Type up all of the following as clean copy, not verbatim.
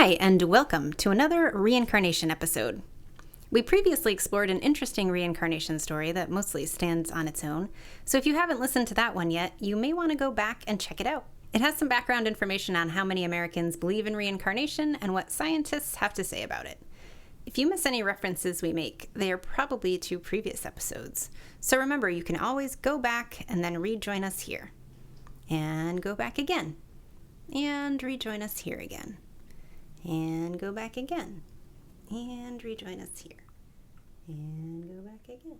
Hi, and welcome to another Reincarnation episode. We previously explored an interesting reincarnation story that mostly stands on its own, so if you haven't listened to that one yet, you may want to go back and check it out. It has some background information on how many Americans believe in reincarnation and what scientists have to say about it. If you miss any references we make, they are probably to previous episodes. So remember, you can always go back and then rejoin us here. And go back again. And rejoin us here again. And go back again. And rejoin us here. And go back again.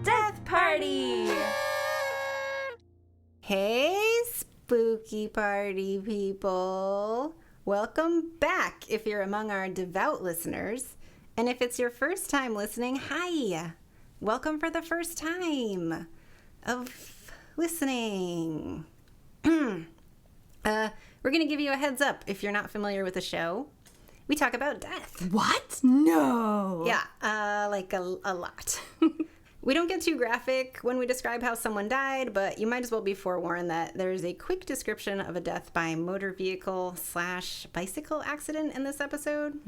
Death party! Hey, spooky party people. Welcome back if you're among our devout listeners. And if it's your first time listening, hi. Welcome for the first time of listening. We're going to give you a heads up if you're not familiar with the show. We talk about death. What? No. Yeah, like a lot. We don't get too graphic when we describe how someone died, but you might as well be forewarned that there's a quick description of a death by motor vehicle/bicycle accident in this episode,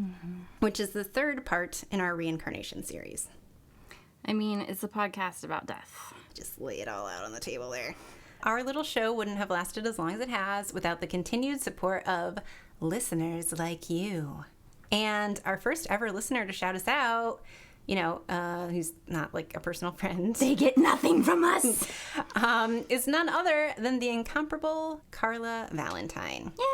which is the third part in our reincarnation series. I mean, it's a podcast about death. Just lay it all out on the table there. Our little show wouldn't have lasted as long as it has without the continued support of listeners like you. And our first ever listener to shout us out, who's not like a personal friend. They get nothing from us. Is none other than the incomparable Carla Valentine. Yay!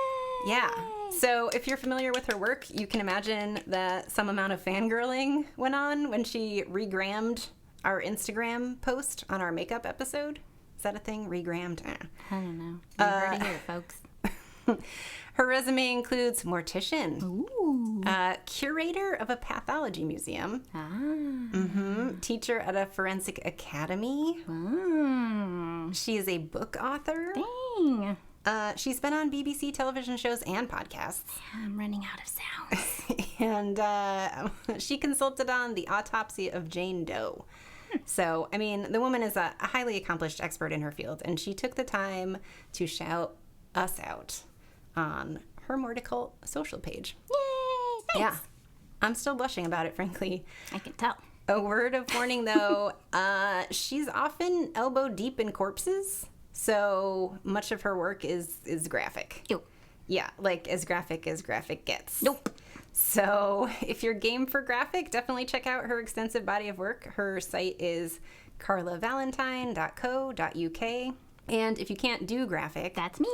Yeah. So if you're familiar with her work, you can imagine that some amount of fangirling went on when she regrammed our Instagram post on our makeup episode. Is that a thing? Regrammed? I don't know. You heard it here, folks. Her resume includes mortician, Ooh. Curator of a pathology museum, teacher at a forensic academy. She is a book author. Dang. She's been on BBC television shows and podcasts. I'm running out of sounds. And she consulted on the autopsy of Jane Doe. So, I mean, the woman is a highly accomplished expert in her field, and she took the time to shout us out on her Morticult social page. Yay! Thanks. Yeah. I'm still blushing about it, frankly. I can tell. A word of warning, though, she's often elbow deep in corpses, so much of her work is graphic. Yo. Yeah, like as graphic gets. Nope. So if you're game for graphic, definitely check out her extensive body of work. Her site is carlavalentine.co.uk. And if you can't do graphic, That's me.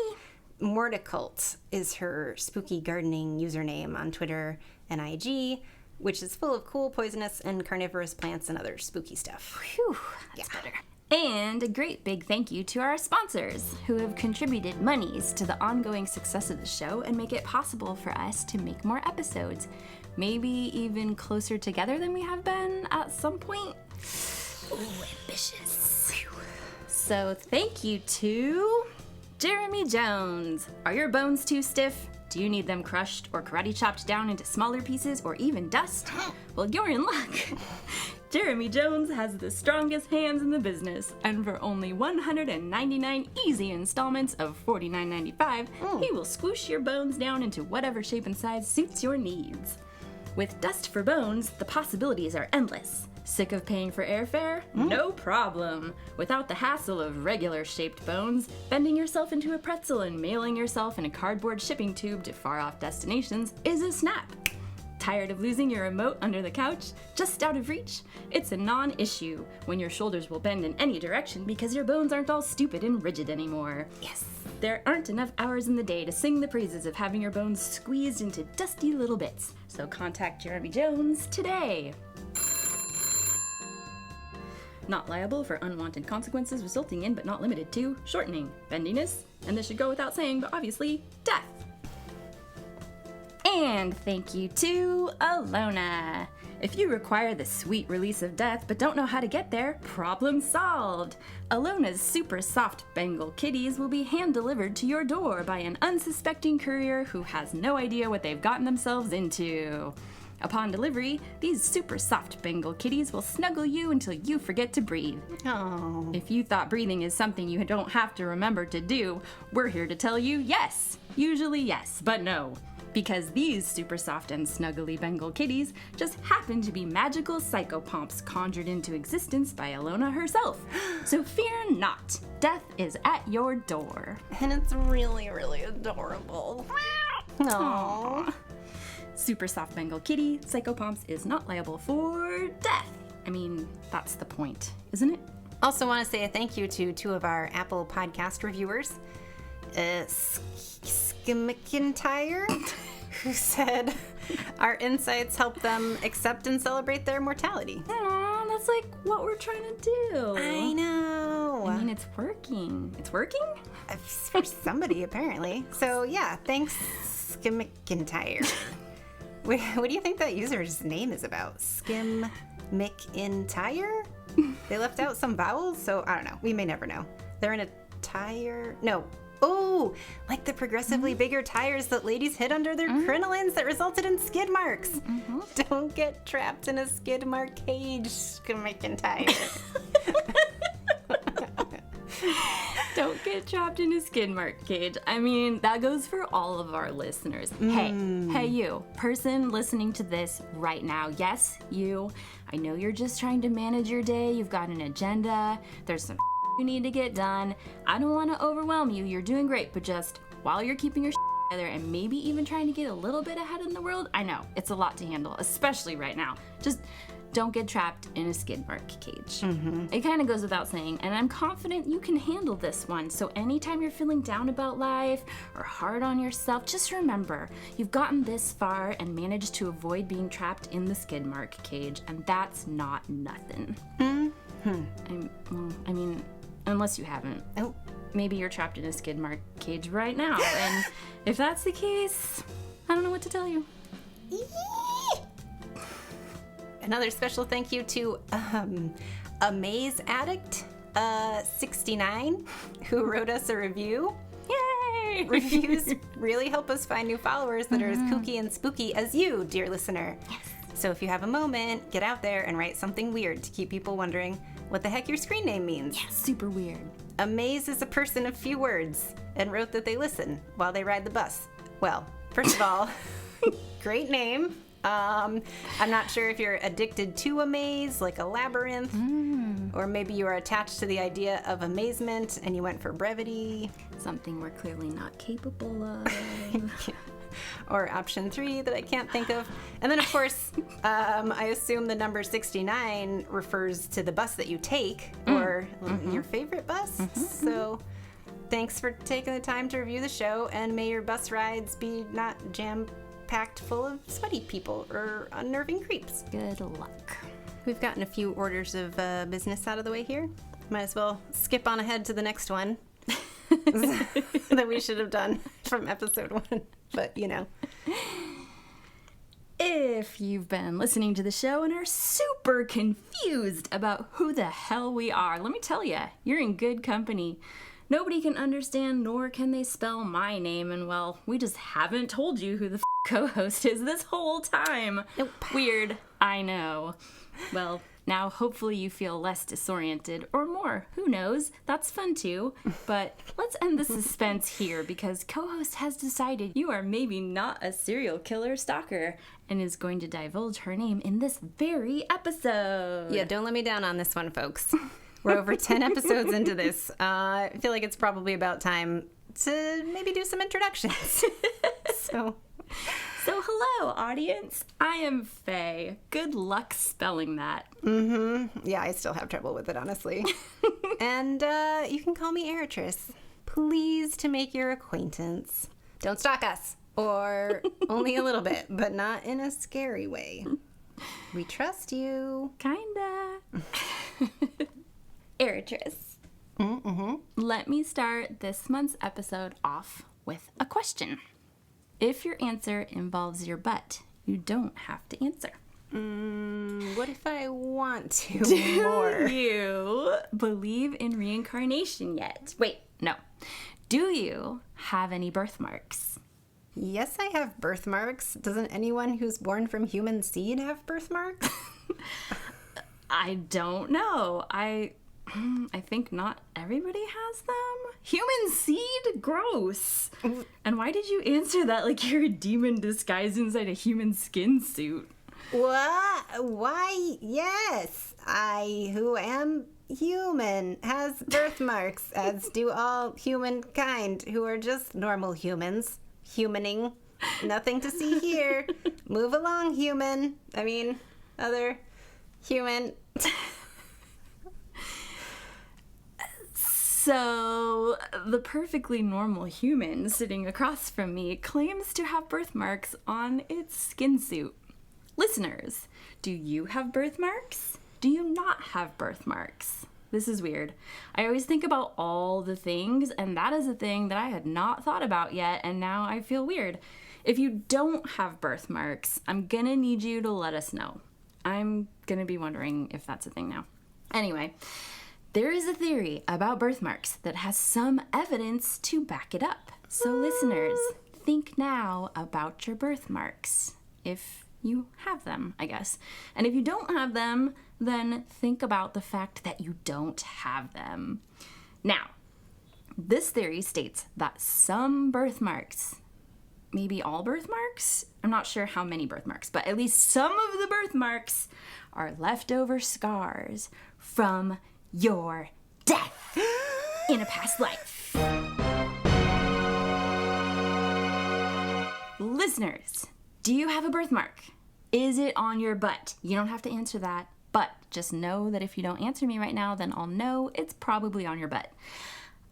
Morticult is her spooky gardening username on Twitter and IG, which is full of cool, poisonous, and carnivorous plants and other spooky stuff. Whew, that's better. And a great big thank you to our sponsors who have contributed monies to the ongoing success of the show and make it possible for us to make more episodes. Maybe even closer together than we have been at some point. Ooh, ambitious. So thank you to Jeremy Jones. Are your bones too stiff? Do you need them crushed or karate chopped down into smaller pieces or even dust? Well, you're in luck. Jeremy Jones has the strongest hands in the business, and for only 199 easy installments of $49.95, he will squish your bones down into whatever shape and size suits your needs. With Dust for Bones, the possibilities are endless. Sick of paying for airfare? No problem. Without the hassle of regular shaped bones, bending yourself into a pretzel and mailing yourself in a cardboard shipping tube to far off destinations is a snap. Tired of losing your remote under the couch? Just out of reach? It's a non-issue when your shoulders will bend in any direction because your bones aren't all stupid and rigid anymore. Yes. There aren't enough hours in the day to sing the praises of having your bones squeezed into dusty little bits. So contact Jeremy Jones today. Not liable for unwanted consequences resulting in but not limited to shortening, bendiness, and this should go without saying, but obviously, death. And thank you to Alona. If you require the sweet release of death but don't know how to get there, problem solved. Alona's super soft Bengal kitties will be hand-delivered to your door by an unsuspecting courier who has no idea what they've gotten themselves into. Upon delivery, these super soft Bengal kitties will snuggle you until you forget to breathe. Oh. If you thought breathing is something you don't have to remember to do, we're here to tell you yes. Usually yes, but no. Because these super soft and snuggly Bengal kitties just happen to be magical psychopomps conjured into existence by Alona herself. So fear not, death is at your door. And it's really, really adorable. Aww. Super soft Bengal kitty, psychopomps is not liable for death. I mean, that's the point, isn't it? Also want to say a thank you to 2 of our Apple podcast reviewers. McIntyre, who said our insights help them accept and celebrate their mortality. Aw, that's like what we're trying to do. I know. I mean, it's working. It's working? For somebody, apparently. So, yeah, thanks, McIntyre. What do you think that user's name is about? Skim McIntyre? They left out some vowels, so I don't know. We may never know. They're in a tire? No. Oh, like the progressively bigger tires that ladies hid under their crinolines that resulted in skid marks. Don't get trapped in a skid mark cage, McIntyre. Don't get trapped in a skid mark cage. I mean, that goes for all of our listeners. Hey, you, person listening to this right now. Yes, you. I know you're just trying to manage your day. You've got an agenda. There's some you need to get done. I don't want to overwhelm you. You're doing great, but just while you're keeping your together and maybe even trying to get a little bit ahead in the world, I know it's a lot to handle, especially right now. Just don't get trapped in a skid mark cage. It kind of goes without saying, and I'm confident you can handle this one. So anytime you're feeling down about life or hard on yourself, just remember you've gotten this far and managed to avoid being trapped in the skid mark cage, and that's not nothing. I mean, unless you haven't. Oh. Maybe you're trapped in a skid mark cage right now, and if that's the case, I don't know what to tell you. Another special thank you to a Maze Addict 69 who wrote us a review. Yay! Reviews really help us find new followers that are as kooky and spooky as you, dear listener. Yes. So if you have a moment, get out there and write something weird to keep people wondering what the heck your screen name means. Yeah, super weird. A maze is a person of few words and wrote that they listen while they ride the bus. Well, first of all, great name. I'm not sure if you're addicted to a maze, like a labyrinth, or maybe you are attached to the idea of amazement and you went for brevity. Something we're clearly not capable of. Or option 3 that I can't think of. And then, of course, I assume the number 69 refers to the bus that you take, or your favorite bus. So thanks for taking the time to review the show, and may your bus rides be not jam-packed full of sweaty people or unnerving creeps. Good luck. We've gotten a few orders of business out of the way here. Might as well skip on ahead to the next one that we should have done from episode 1. But, you know. If you've been listening to the show and are super confused about who the hell we are, let me tell you, you're in good company. Nobody can understand nor can they spell my name, and well, we just haven't told you who the co-host is this whole time. Nope. Weird, I know. Well, now hopefully you feel less disoriented, or more, who knows, that's fun too. But let's end the suspense here, because co-host has decided you are maybe not a serial killer stalker, and is going to divulge her name in this very episode. Yeah, don't let me down on this one, folks. We're over 10 episodes into this. I feel like it's probably about time to maybe do some introductions. So hello, audience. I am Faye. Good luck spelling that. Yeah, I still have trouble with it, honestly. And you can call me Eritris. Pleased to make your acquaintance. Don't stalk us. Or only a little bit, but not in a scary way. We trust you. Kinda. Eritris. Let me start this month's episode off with a question. If your answer involves your butt, you don't have to answer. What if I want to Do more? you believe in reincarnation yet? Wait, no. Do you have any birthmarks? Yes, I have birthmarks. Doesn't anyone who's born from human seed have birthmarks? I don't know. I think not everybody has them. Human seed? Gross. And why did you answer that like you're a demon disguised inside a human skin suit? What? Why? Yes, I, who am human, has birthmarks, as do all humankind, who are just normal humans. Humaning. Nothing to see here. Move along, human. I mean, other human. So, the perfectly normal human sitting across from me claims to have birthmarks on its skin suit. Listeners, do you have birthmarks? Do you not have birthmarks? This is weird. I always think about all the things, and that is a thing that I had not thought about yet, and now I feel weird. If you don't have birthmarks, I'm gonna need you to let us know. I'm gonna be wondering if that's a thing now. Anyway, there is a theory about birthmarks that has some evidence to back it up. So listeners, think now about your birthmarks, if you have them, I guess. And if you don't have them, then think about the fact that you don't have them. Now, this theory states that some birthmarks, maybe all birthmarks, I'm not sure how many birthmarks, but at least some of the birthmarks are leftover scars from your death in a past life. Listeners, do you have a birthmark? Is it on your butt? You don't have to answer that, but just know that if you don't answer me right now, then I'll know it's probably on your butt.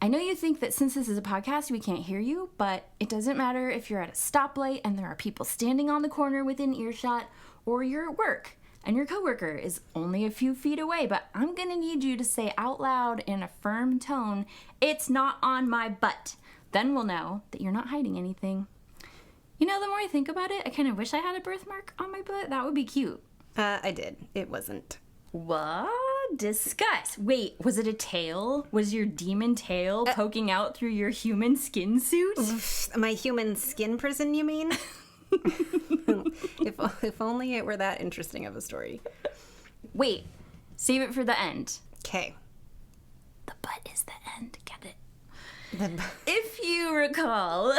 I know you think that since this is a podcast, we can't hear you, but it doesn't matter if you're at a stoplight and there are people standing on the corner within earshot, or you're at work and your coworker is only a few feet away, but I'm gonna need you to say out loud in a firm tone, "It's not on my butt." Then we'll know that you're not hiding anything. You know, the more I think about it, I kind of wish I had a birthmark on my butt. That would be cute. I did. It wasn't. What? Discuss. Wait, was it a tail? Was your demon tail poking out through your human skin suit? My human skin prison, you mean? If only it were that interesting of a story. Wait, save it for the end. Okay. The butt is the end. Get it? If you recall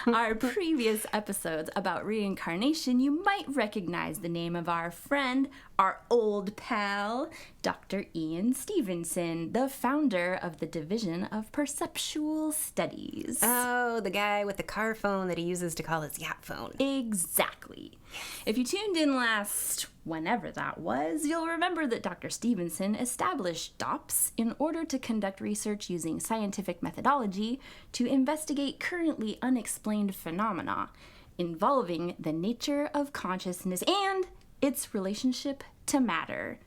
our previous episodes about reincarnation, you might recognize the name of our friend, our old pal, Dr. Ian Stevenson, the founder of the Division of Perceptual Studies. Oh, the guy with the car phone that he uses to call his yacht phone. Exactly. If you tuned in last, whenever that was, you'll remember that Dr. Stevenson established DOPS in order to conduct research using scientific methodology to investigate currently unexplained phenomena involving the nature of consciousness and its relationship to matter.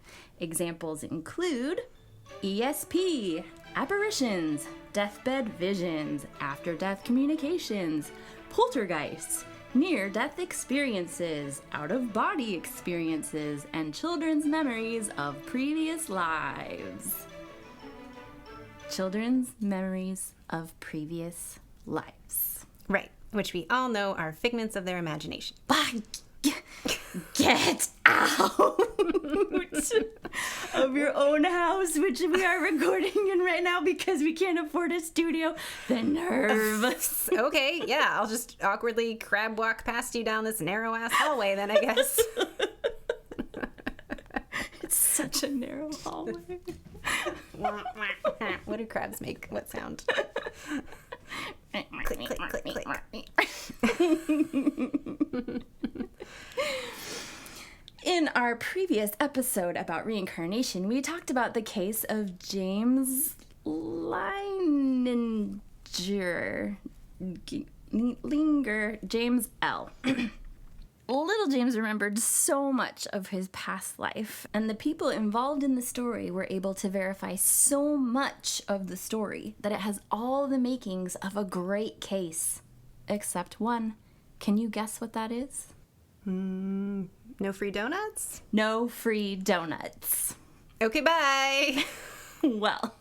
Examples include ESP, apparitions, deathbed visions, after-death communications, poltergeists, near-death experiences, out-of-body experiences, and children's memories of previous lives. Children's memories of previous lives. Right, which we all know are figments of their imagination. Get out of your own house, which we are recording in right now because we can't afford a studio. The nerve. Okay, yeah, I'll just awkwardly crab walk past you down this narrow ass hallway then, I guess. It's such a narrow hallway. What do crabs make? What sound? Click, click, click, click. In our previous episode about reincarnation, we talked about the case of James Leininger, James L. Little James remembered so much of his past life, and the people involved in the story were able to verify so much of the story that it has all the makings of a great case. Except one. Can you guess what that is? No free donuts? No free donuts. Okay, bye. Well,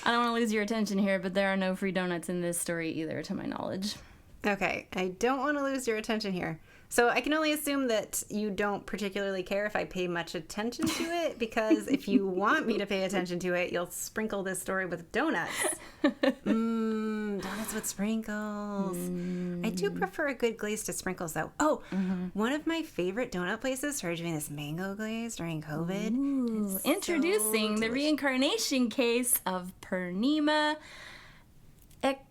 I don't want to lose your attention here, but there are no free donuts in this story either, to my knowledge. Okay, I don't want to lose your attention here. So I can only assume that you don't particularly care if I pay much attention to it, because if you want me to pay attention to it, you'll sprinkle this story with donuts. Donuts with sprinkles. I do prefer a good glaze to sprinkles, though. Oh, one of my favorite donut places started doing this mango glaze during COVID. Ooh, introducing the reincarnation case of Purnima Ekanayake.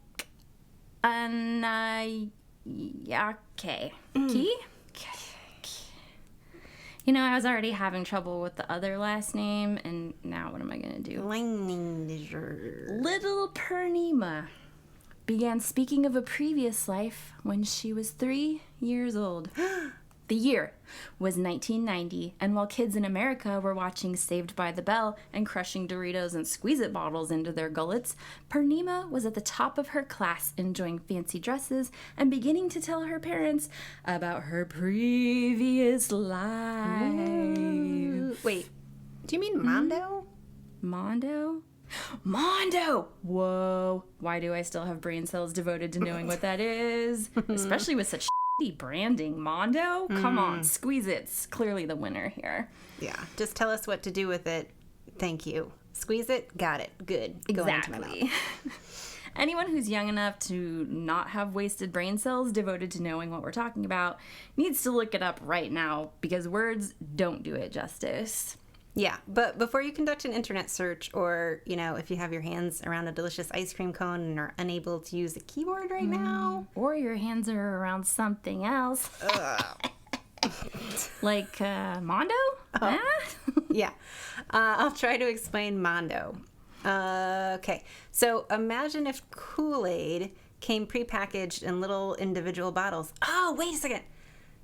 You know, I was already having trouble with the other last name, and now what am I going to do? Leininger. Little Purnima began speaking of a previous life when she was 3 years old. The year was 1990, and while kids in America were watching Saved by the Bell and crushing Doritos and Squeeze-It bottles into their gullets, Purnima was at the top of her class, enjoying fancy dresses and beginning to tell her parents about her previous life. Ooh. Wait, do you mean Mondo? Mondo? Mondo! Whoa. Why do I still have brain cells devoted to knowing what that is? Especially with such branding. Mondo? Come on, Squeeze-It's clearly the winner here. Yeah, just tell us what to do with it. Thank you. Squeeze it, got it, good. Go into my Exactly. mouth. Anyone who's young enough to not have wasted brain cells devoted to knowing what we're talking about needs to look it up right now, because words don't do it justice. Yeah, but before you conduct an internet search, or, you know, if you have your hands around a delicious ice cream cone and are unable to use a keyboard right now. Or your hands are around something else. Like Mondo? Huh? Yeah, I'll try to explain Mondo. Okay, so imagine if Kool-Aid came prepackaged in little individual bottles. Oh, wait a second.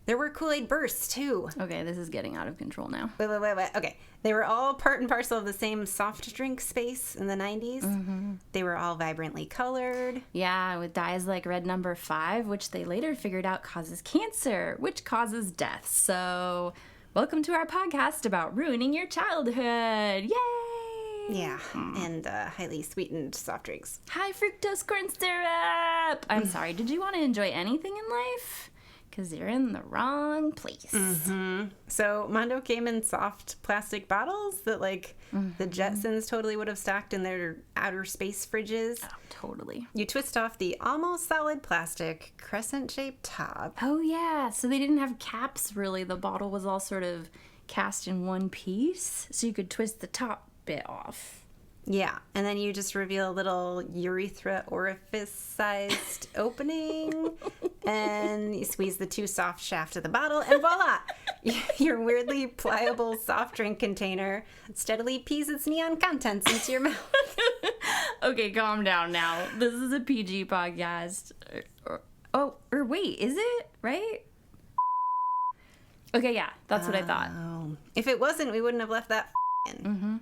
There were Kool-Aid bursts, too. Okay, this is getting out of control now. Wait. Okay. They were all part and parcel of the same soft drink space in the 90s. They were all vibrantly colored. Yeah, with dyes like red number 5, which they later figured out causes cancer, which causes death. So, welcome to our podcast about ruining your childhood. Yay! Yeah, and highly sweetened soft drinks. High fructose corn syrup! I'm sorry, did you want to enjoy anything in life? Because you're in the wrong place. So Mondo came in soft plastic bottles that, like, the Jetsons totally would have stacked in their outer space fridges. Oh, totally. You twist off the almost solid plastic crescent-shaped top. Oh, yeah. So they didn't have caps, really. The bottle was all sort of cast in one piece, so you could twist the top bit off. Yeah, and then you just reveal a little urethra orifice-sized opening, and you squeeze the too soft shaft of the bottle, and voila! Your weirdly pliable soft drink container steadily pees its neon contents into your mouth. Okay, calm down now. This is a PG podcast. Or wait, is it? Right? Okay, yeah, that's what I thought. Oh. If it wasn't, we wouldn't have left that in.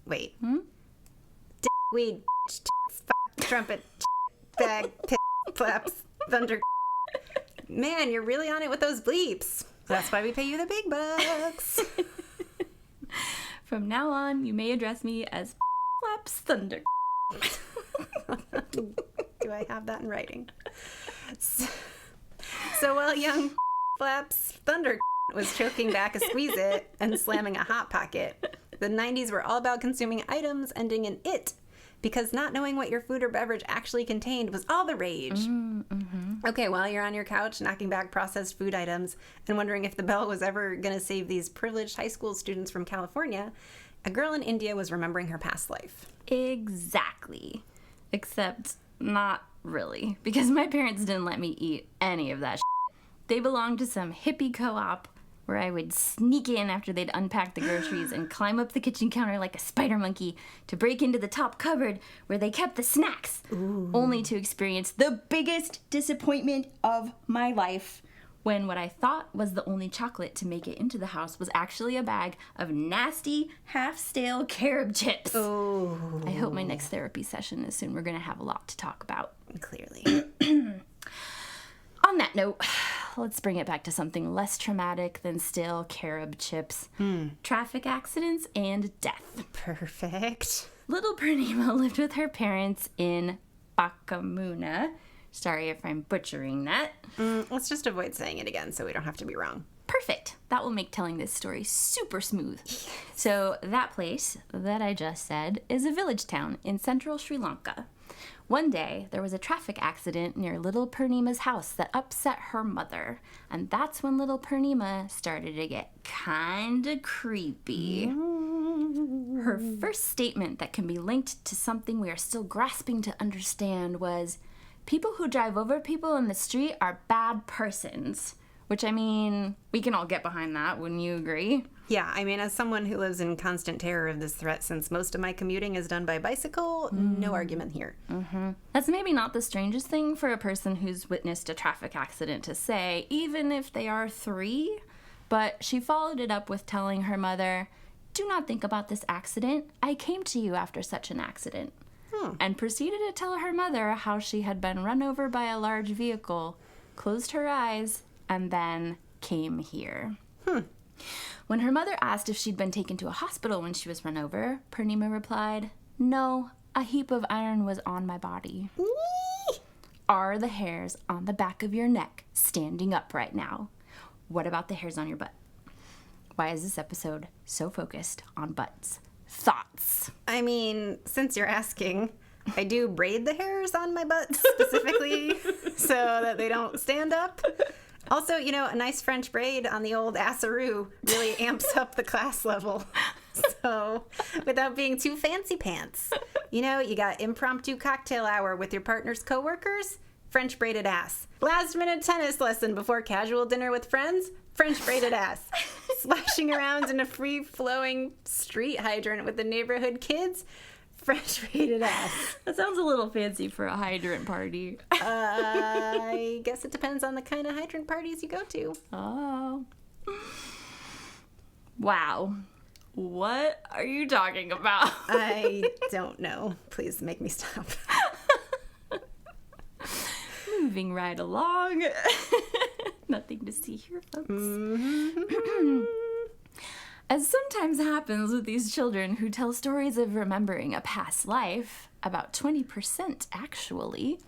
Wait. Dick, weed, tits, trumpet, bag, pit, flaps, thunder. Man, you're really on it with those bleeps. That's why we pay you the big bucks. From now on, you may address me as Flaps Thunder. Do I have that in writing? So while young Flaps Thunder was choking back a Squeeze-It and slamming a Hot Pocket, the 90s were all about consuming items ending in "it," because not knowing what your food or beverage actually contained was all the rage. Okay, while you're on your couch knocking back processed food items and wondering if the bell was ever going to save these privileged high school students from California, a girl in India was remembering her past life. Exactly. Except not really, because my parents didn't let me eat any of that shit. They belonged to some hippie co-op where I would sneak in after they'd unpacked the groceries and climb up the kitchen counter like a spider monkey to break into the top cupboard where they kept the snacks, only to experience the biggest disappointment of my life when what I thought was the only chocolate to make it into the house was actually a bag of nasty, half-stale carob chips. Oh. I hope my next therapy session is soon. We're going to have a lot to talk about. Clearly. On that note, let's bring it back to something less traumatic than stale carob chips. Traffic accidents and death. Perfect. Little Purnima lived with her parents in Bakamuna, Sorry if I'm butchering that. Let's just avoid saying it again so we don't have to be wrong. Perfect. That will make telling this story super smooth. So that place that I just said is a village town in central Sri Lanka. One day, there was a traffic accident near little Purnima's house that upset her mother. And that's when little Purnima started to get kinda creepy. Her first statement that can be linked to something we are still grasping to understand was, people who drive over people in the street are bad persons. Which, I mean, we can all get behind that, wouldn't you agree? Yeah, I mean, as someone who lives in constant terror of this threat since most of my commuting is done by bicycle, no argument here. That's maybe not the strangest thing for a person who's witnessed a traffic accident to say, even if they are 3. But she followed it up with telling her mother, "Do not think about this accident. I came to you after such an accident." And proceeded to tell her mother how she had been run over by a large vehicle, closed her eyes, and then came here. When her mother asked if she'd been taken to a hospital when she was run over, Purnima replied, "No, a heap of iron was on my body." Are the hairs on the back of your neck standing up right now? What about the hairs on your butt? Why is this episode so focused on butts? Thoughts? I mean, since you're asking, I do braid the hairs on my butt specifically so that they don't stand up. Also, you know, a nice French braid on the old assaroo really amps up the class level. So, without being too fancy pants. You know, you got impromptu cocktail hour with your partner's coworkers, French braided ass. Last minute tennis lesson before casual dinner with friends, French braided ass. Splashing around in a free-flowing street hydrant with the neighborhood kids, French braided ass. That sounds a little fancy for a hydrant party. I guess it depends on the kind of hydrant parties you go to. Oh. Wow. What are you talking about? I don't know. Please make me stop. Moving right along. Nothing to see here, folks. As sometimes happens with these children who tell stories of remembering a past life, about 20% actually,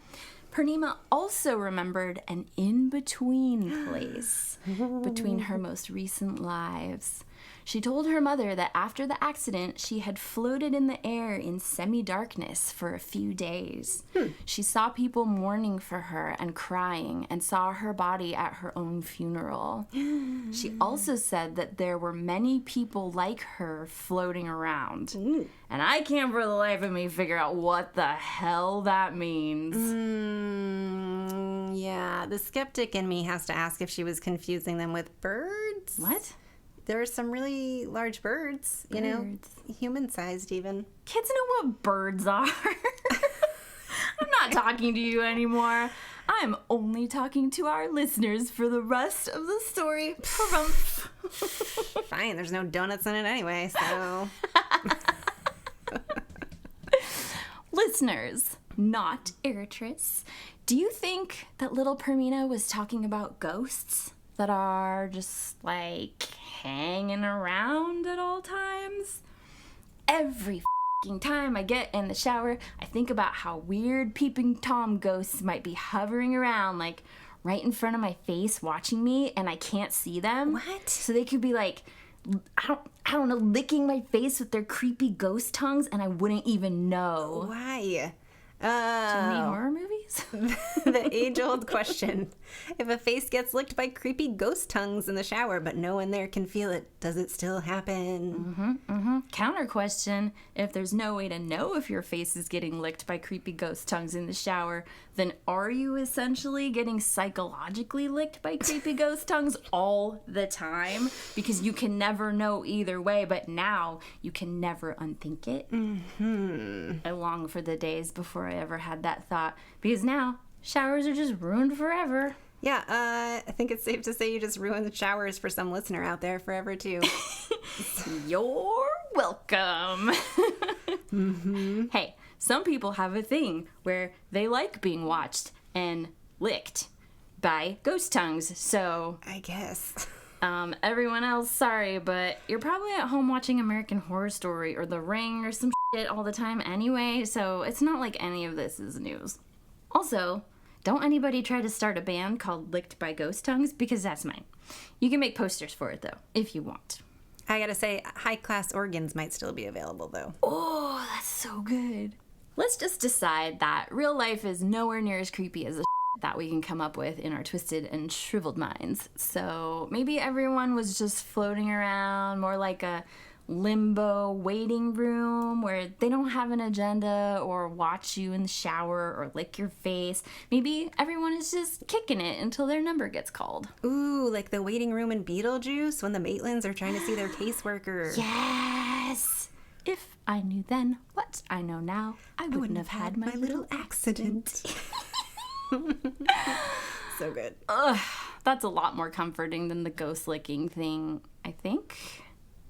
Purnima also remembered an in-between place between her most recent lives. She told her mother that after the accident, she had floated in the air in semi-darkness for a few days. She saw people mourning for her and crying and saw her body at her own funeral. She also said that there were many people like her floating around. And I can't for the life of me figure out what the hell that means. Yeah, the skeptic in me has to ask if she was confusing them with birds. What? There are some really large birds, you know, human-sized even. Kids know what birds are. I'm not talking to you anymore. I'm only talking to our listeners for the rest of the story. Fine, there's no donuts in it anyway, so... Listeners, not Eritris, do you think that little Purnima was talking about ghosts that are just, like, hanging around at all times? Every f***ing time I get in the shower, I think about how weird peeping Tom ghosts might be hovering around, like, right in front of my face watching me, and I can't see them. What? So they could be, like, I don't know, licking my face with their creepy ghost tongues, and I wouldn't even know. Why? Too many horror movies? The age-old question. If a face gets licked by creepy ghost tongues in the shower, but no one there can feel it, does it still happen? Counter question, if there's no way to know if your face is getting licked by creepy ghost tongues in the shower, then are you essentially getting psychologically licked by creepy ghost tongues all the time? Because you can never know either way, but now you can never unthink it. I long for the days before I ever had that thought, because now showers are just ruined forever. Yeah, I think it's safe to say you just ruined the showers for some listener out there forever, too. You're welcome. Hey, some people have a thing where they like being watched and licked by ghost tongues, so... I guess. Everyone else, sorry, but you're probably at home watching American Horror Story or The Ring or some shit all the time anyway, so it's not like any of this is news. Also, Don't anybody try to start a band called Licked by Ghost Tongues, because that's mine. You can make posters for it, though, if you want. I gotta say, high-class organs might still be available, though. Oh, that's so good. Let's just decide that real life is nowhere near as creepy as the that we can come up with in our twisted and shriveled minds. So maybe everyone was just floating around more like a limbo waiting room where they don't have an agenda or watch you in the shower or lick your face. Maybe everyone is just kicking it until their number gets called. Ooh, like the waiting room in Beetlejuice when the Maitlands are trying to see their caseworker. Yes! If I knew then what I know now, I wouldn't have had my little accident. So good. Ugh, that's a lot more comforting than the ghost licking thing, I think.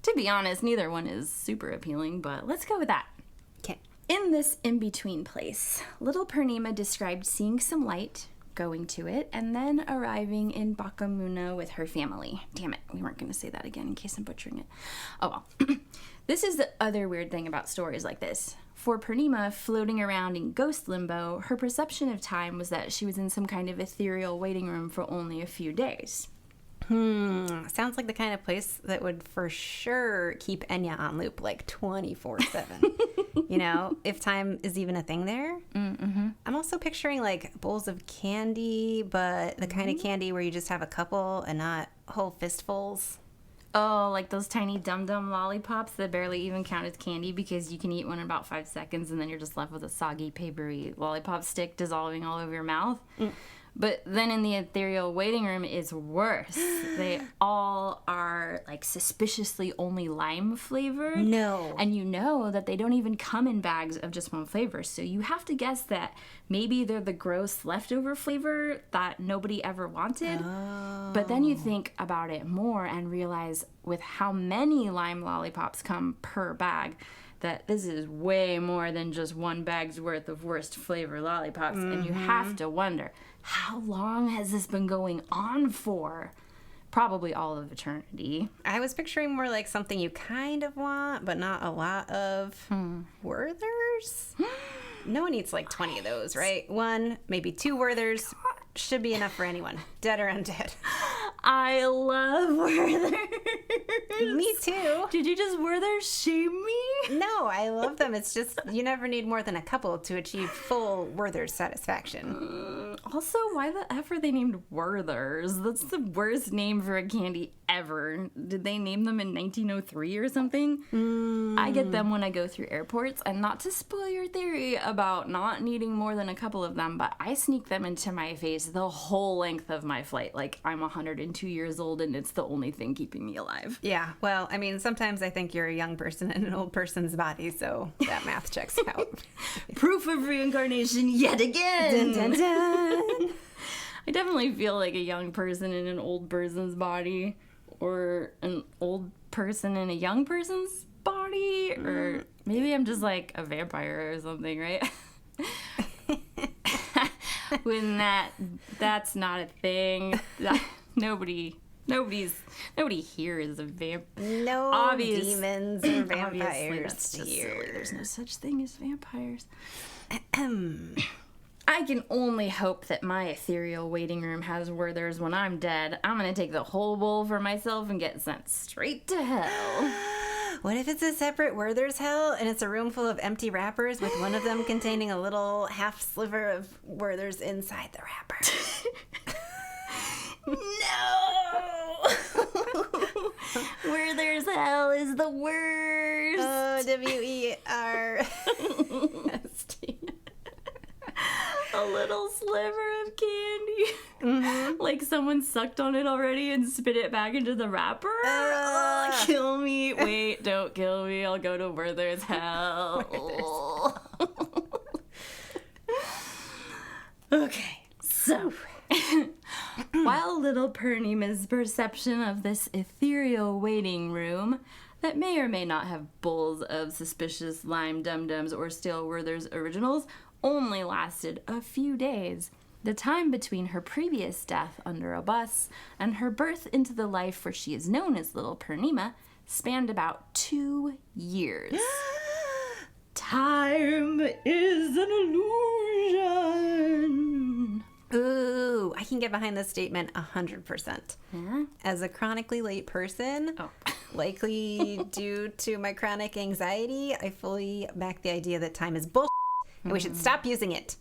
To be honest, neither one is super appealing, but let's go with that. Okay. In this in-between place, little Purnima described seeing some light, going to it, and then arriving in Bakamuna with her family. Damn it, we weren't going to say that again in case I'm butchering it. Oh well. This is the other weird thing about stories like this. For Purnima, floating around in ghost limbo, her perception of time was that she was in some kind of ethereal waiting room for only a few days. Sounds like the kind of place that would for sure keep Enya on loop like 24/7. You know, if time is even a thing there. Mm-hmm. I'm also picturing like bowls of candy, but the kind of candy where you just have a couple and not whole fistfuls. Oh, like those tiny dum-dum lollipops that barely even count as candy because you can eat one in about 5 seconds and then you're just left with a soggy, papery lollipop stick dissolving all over your mouth. But then in the ethereal waiting room, it's worse. They all are like suspiciously only lime flavored. No. And you know that they don't even come in bags of just one flavor. So you have to guess that maybe they're the gross leftover flavor that nobody ever wanted. Oh. But then you think about it more and realize with how many lime lollipops come per bag, that this is way more than just one bag's worth of worst flavor lollipops. Mm-hmm. And you have to wonder, how long has this been going on for? Probably all of eternity. I was picturing more like something you kind of want, but not a lot of. Werthers? No one eats like 20 of those, right? 1, maybe 2 Werthers should be enough for anyone, dead or undead. I love Werthers. Me too. Did you just Werthers shame me? No, I love them. It's just you never need more than a couple to achieve full Werther's satisfaction. Also, why the F are they named Werthers? That's the worst name for a candy ever. Did they name them in 1903 or something? I get them when I go through airports, and not to spoil your theory about not needing more than a couple of them, but I sneak them into my face the whole length of my flight. Like I'm 102 years old and it's the only thing keeping me alive. Yeah, well, I mean, sometimes I think you're a young person in an old person's body, so that math checks out. Proof of reincarnation yet again! Dun, dun, dun. I definitely feel like a young person in an old person's body, or an old person in a young person's body, or maybe I'm just like a vampire or something, right? When that's not a thing. Nobody here is a vampire. No demons or vampires. Obviously, that's just silly. There's no such thing as vampires. I can only hope that my ethereal waiting room has Werthers when I'm dead. I'm gonna take the whole bowl for myself and get sent straight to hell. What if it's a separate Werther's hell and it's a room full of empty wrappers with one of them containing a little half sliver of Werther's inside the wrapper? No! Werther's hell is the worst. Oh, W-E-R-S-T. A little sliver of candy. Mm-hmm. Like someone sucked on it already and spit it back into the wrapper. Kill me. Wait, don't kill me. I'll go to Werther's hell. Okay, so while little Purnima's perception of this ethereal waiting room that may or may not have bowls of suspicious lime dum-dums or stale Werther's originals only lasted a few days, the time between her previous death under a bus and her birth into the life where she is known as little Purnima spanned about 2 years. Time is an illusion. Ooh, I can get behind this statement 100%. Yeah? As a chronically late person, Oh. likely due to my chronic anxiety, I fully back the idea that time is bullshit and we should stop using it.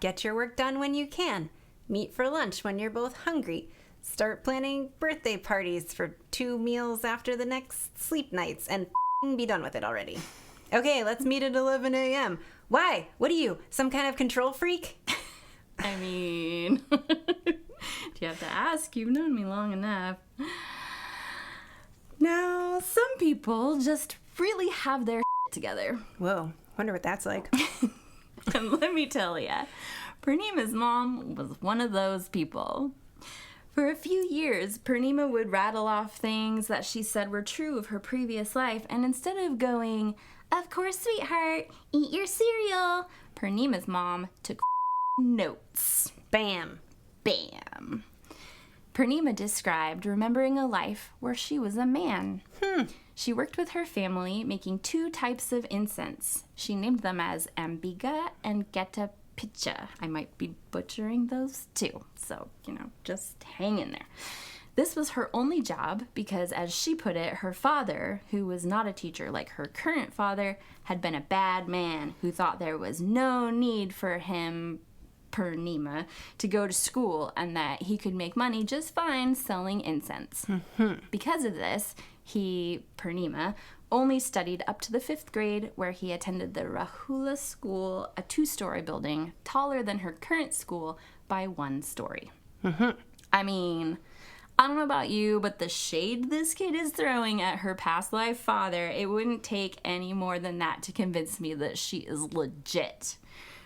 Get your work done when you can. Meet for lunch when you're both hungry. Start planning birthday parties for 2 meals after the next sleep nights and be done with it already. Okay, let's meet at 11 a.m. Why? What are you, some kind of control freak? I mean, do you have to ask? You've known me long enough. Now, some people just really have their together. Whoa, wonder what that's like. And let me tell ya, Purnima's mom was one of those people. For a few years, Purnima would rattle off things that she said were true of her previous life, and instead of going, "Of course, sweetheart, eat your cereal," Purnima's mom took notes. Bam. Bam. Purnima described remembering a life where she was a man. She worked with her family making 2 types of incense. She named them as Ambiga and Geta Picha. I might be butchering those too, so, just hang in there. This was her only job because, as she put it, her father, who was not a teacher like her current father, had been a bad man who thought there was no need for him, Purnima, to go to school and that he could make money just fine selling incense. Because of this, he, Purnima, only studied up to the 5th grade, where he attended the Rahula School, a 2-story building taller than her current school by 1 story. I mean, I don't know about you, but the shade this kid is throwing at her past life father, it wouldn't take any more than that to convince me that she is legit.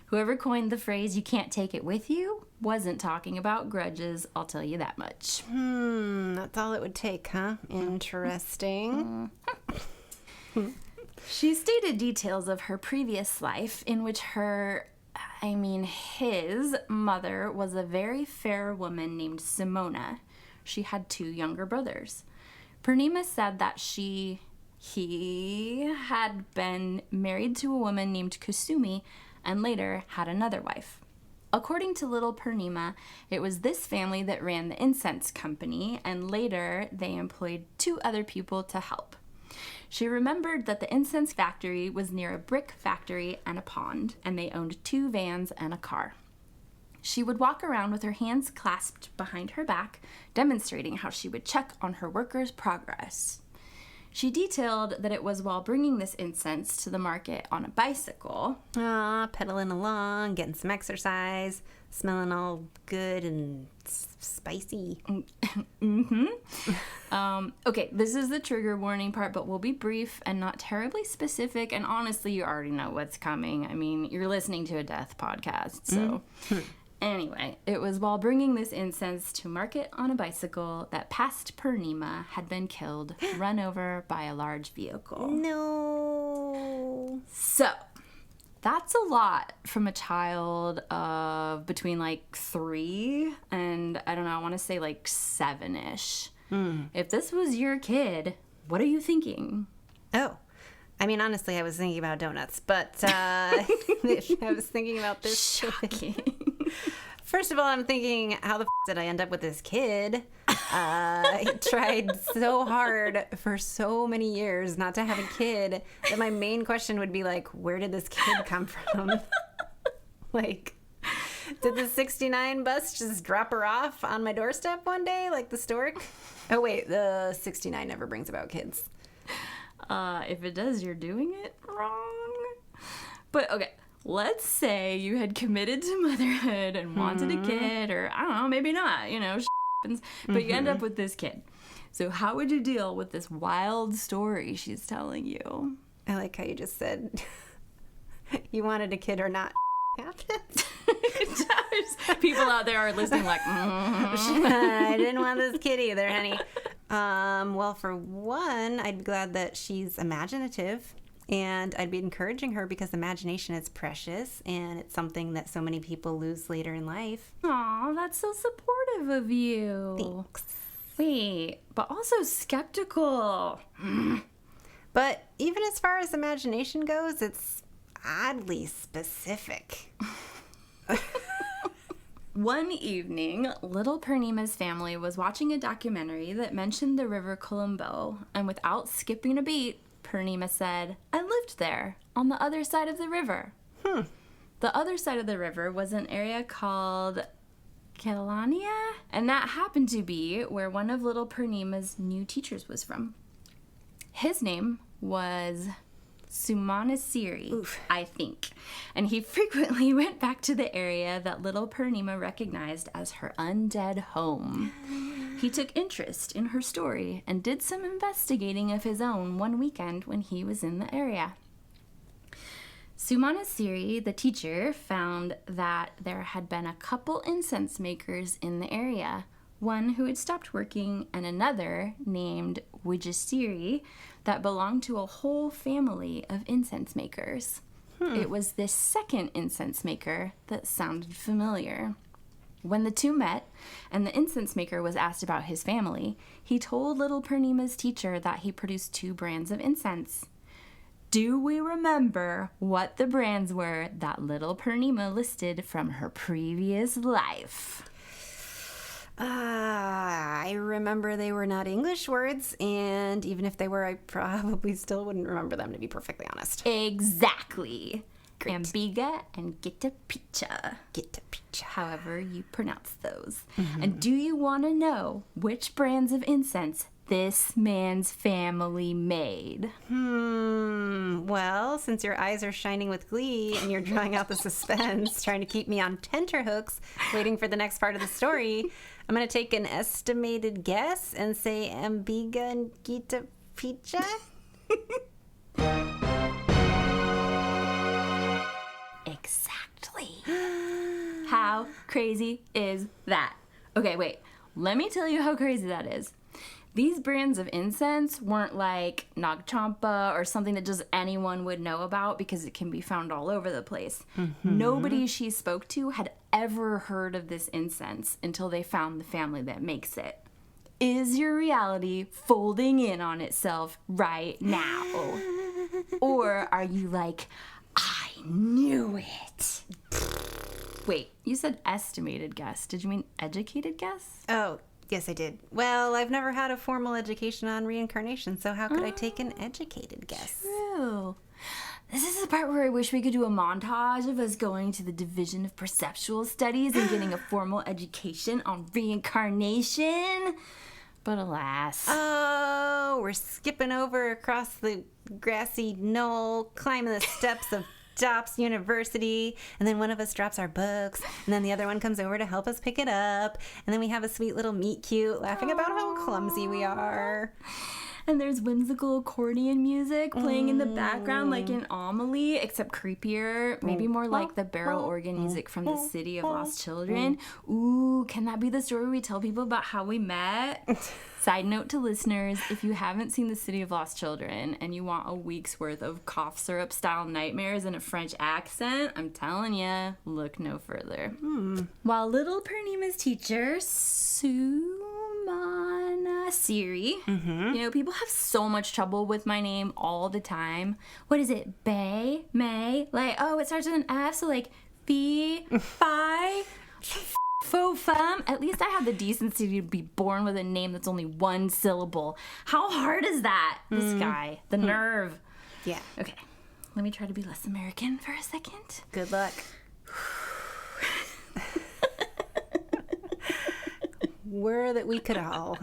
Whoever coined the phrase, "you can't take it with you," wasn't talking about grudges, I'll tell you that much. That's all it would take, huh? Interesting. She stated details of her previous life in which his mother was a very fair woman named Simona. She had 2 younger brothers. Purnima said that he had been married to a woman named Kusumi and later had another wife. According to little Purnima, it was this family that ran the incense company, and later they employed 2 other people to help. She remembered that the incense factory was near a brick factory and a pond, and they owned 2 vans and a car. She would walk around with her hands clasped behind her back, demonstrating how she would check on her workers' progress. She detailed that it was while bringing this incense to the market on a bicycle. Pedaling along, getting some exercise, smelling all good and spicy. Okay, this is the trigger warning part, but we'll be brief and not terribly specific, and honestly, you already know what's coming. I mean, you're listening to a death podcast, so... Anyway, it was while bringing this incense to market on a bicycle that past Purnima had been killed, run over by a large vehicle. No. So, that's a lot from a child of between 3 and, I don't know, I want to say 7-ish. If this was your kid, what are you thinking? Oh. I mean, honestly, I was thinking about donuts, but I was thinking about this. Shocking. First of all, I'm thinking, how the did I end up with this kid? I tried so hard for so many years not to have a kid that my main question would be where did this kid come from? Did the 69 bus just drop her off on my doorstep one day like the stork? Oh, wait, the 69 never brings about kids. If it does, you're doing it wrong. But okay, let's say you had committed to motherhood and wanted a kid, or I don't know, maybe not, shit happens, but you end up with this kid. So how would you deal with this wild story she's telling you? I like how you just said you wanted a kid or not. Happens. It does. People out there are listening I didn't want this kid either, honey. Well, for one, I'd be glad that she's imaginative, and I'd be encouraging her because imagination is precious, and it's something that so many people lose later in life. Aw, that's so supportive of you. Thanks. Wait, but also skeptical. But even as far as imagination goes, it's oddly specific. One evening, little Purnima's family was watching a documentary that mentioned the river Colombo, and without skipping a beat, Purnima said, "I lived there, on the other side of the river." The other side of the river was an area called Kelania, and that happened to be where one of little Purnima's new teachers was from. His name was Sumanasiri, I think, and he frequently went back to the area that little Purnima recognized as her undead home. He took interest in her story and did some investigating of his own one weekend when he was in the area. Sumanasiri, the teacher, found that there had been a couple incense makers in the area, one who had stopped working and another named Wijasiri that belonged to a whole family of incense makers. It was this second incense maker that sounded familiar. When the two met and the incense maker was asked about his family, he told little Purnima's teacher that he produced 2 brands of incense. Do we remember what the brands were that little Purnima listed from her previous life? I remember they were not English words, and even if they were, I probably still wouldn't remember them, to be perfectly honest. Exactly. Great. Ambiga and Gitapicha. Gitapicha. However you pronounce those. And do you want to know which brands of incense this man's family made? Well, since your eyes are shining with glee and you're drawing out the suspense, trying to keep me on tenterhooks, waiting for the next part of the story, I'm going to take an estimated guess and say Ambiga and Gita Picha? Exactly. How crazy is that? Okay, wait. Let me tell you how crazy that is. These brands of incense weren't like Nagchampa or something that just anyone would know about because it can be found all over the place. Nobody she spoke to had ever heard of this incense until they found the family that makes it. Is your reality folding in on itself right now? Or are you like, I knew it? Wait, you said estimated guess. Did you mean educated guess? Oh, yes, I did. Well, I've never had a formal education on reincarnation, so how could I take an educated guess? True. This is the part where I wish we could do a montage of us going to the Division of Perceptual Studies and getting a formal education on reincarnation. But alas. Oh, we're skipping over across the grassy knoll, climbing the steps of Dops University, and then one of us drops our books, and then the other one comes over to help us pick it up, and then we have a sweet little meet cute laughing about how clumsy we are. And there's whimsical accordion music playing in the background like in Amelie, except creepier. Maybe more like the barrel organ music from the City of Lost Children. Ooh, can that be the story we tell people about how we met? Side note to listeners, if you haven't seen the City of Lost Children and you want a week's worth of cough syrup style nightmares in a French accent, I'm telling you, look no further. While little Purnima's teacher, Sumanasiri, you know, people have so much trouble with my name all the time. What is it? Bay? May? Like, oh, it starts with an F, so like, fee, fi, faux femme. At least I have the decency to be born with a name that's only one syllable. How hard is that? This guy. The nerve. Yeah. Okay, let me try to be less American for a second. Good luck. Were that we could all.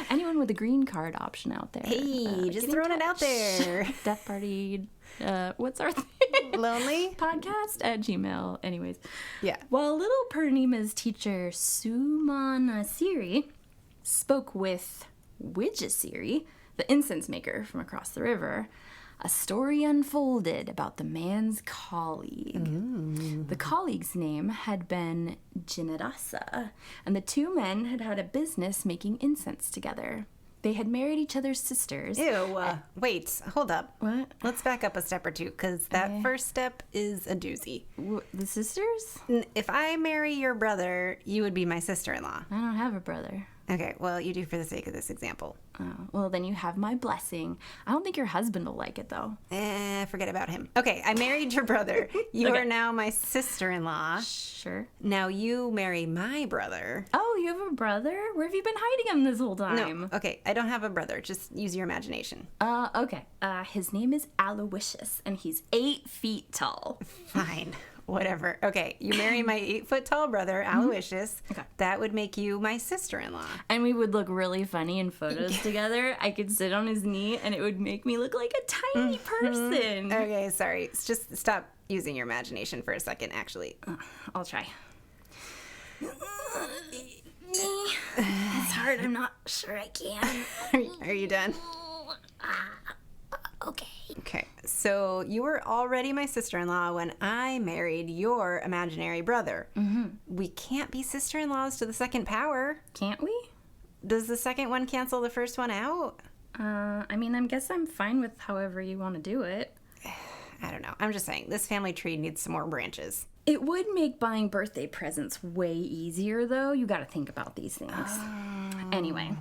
Anyone with a green card option out there. Hey, just throwing it out there. Death party, what's our thing? Lonely? Podcast at Gmail. Anyways. Yeah. While little Purnima's teacher, Sumanasiri, spoke with Wijasiri, the incense maker from across the river, a story unfolded about the man's colleague. The colleague's name had been Jinarasa, and the two men had had a business making incense together. They had married each other's sisters. Ew. Wait, hold up. What? Let's back up a step or two, because that first step is a doozy. The sisters? If I marry your brother, you would be my sister-in-law. I don't have a brother. Okay, well, you do for the sake of this example. Oh, well, then you have my blessing. I don't think your husband will like it, though. Forget about him. Okay, I married your brother. You Okay. are now my sister-in-law. Sure. Now you marry my brother. Oh, you have a brother? Where have you been hiding him this whole time? No, okay, I don't have a brother. Just use your imagination. Okay. His name is Aloysius, and he's 8 feet tall. Fine. Whatever. Okay, you marry my 8-foot-tall brother, Aloysius. Okay. That would make you my sister-in-law. And we would look really funny in photos together. I could sit on his knee, and it would make me look like a tiny person. Okay, sorry. Just stop using your imagination for a second, actually. I'll try. It's hard. I'm not sure I can. Are you done? Okay. Okay, so you were already my sister-in-law when I married your imaginary brother. Mm-hmm. We can't be sister-in-laws to the second power. Can't we? Does the second one cancel the first one out? I mean, I guess I'm fine with however you want to do it. I don't know. I'm just saying, this family tree needs some more branches. It would make buying birthday presents way easier, though. You got to think about these things. Anyway,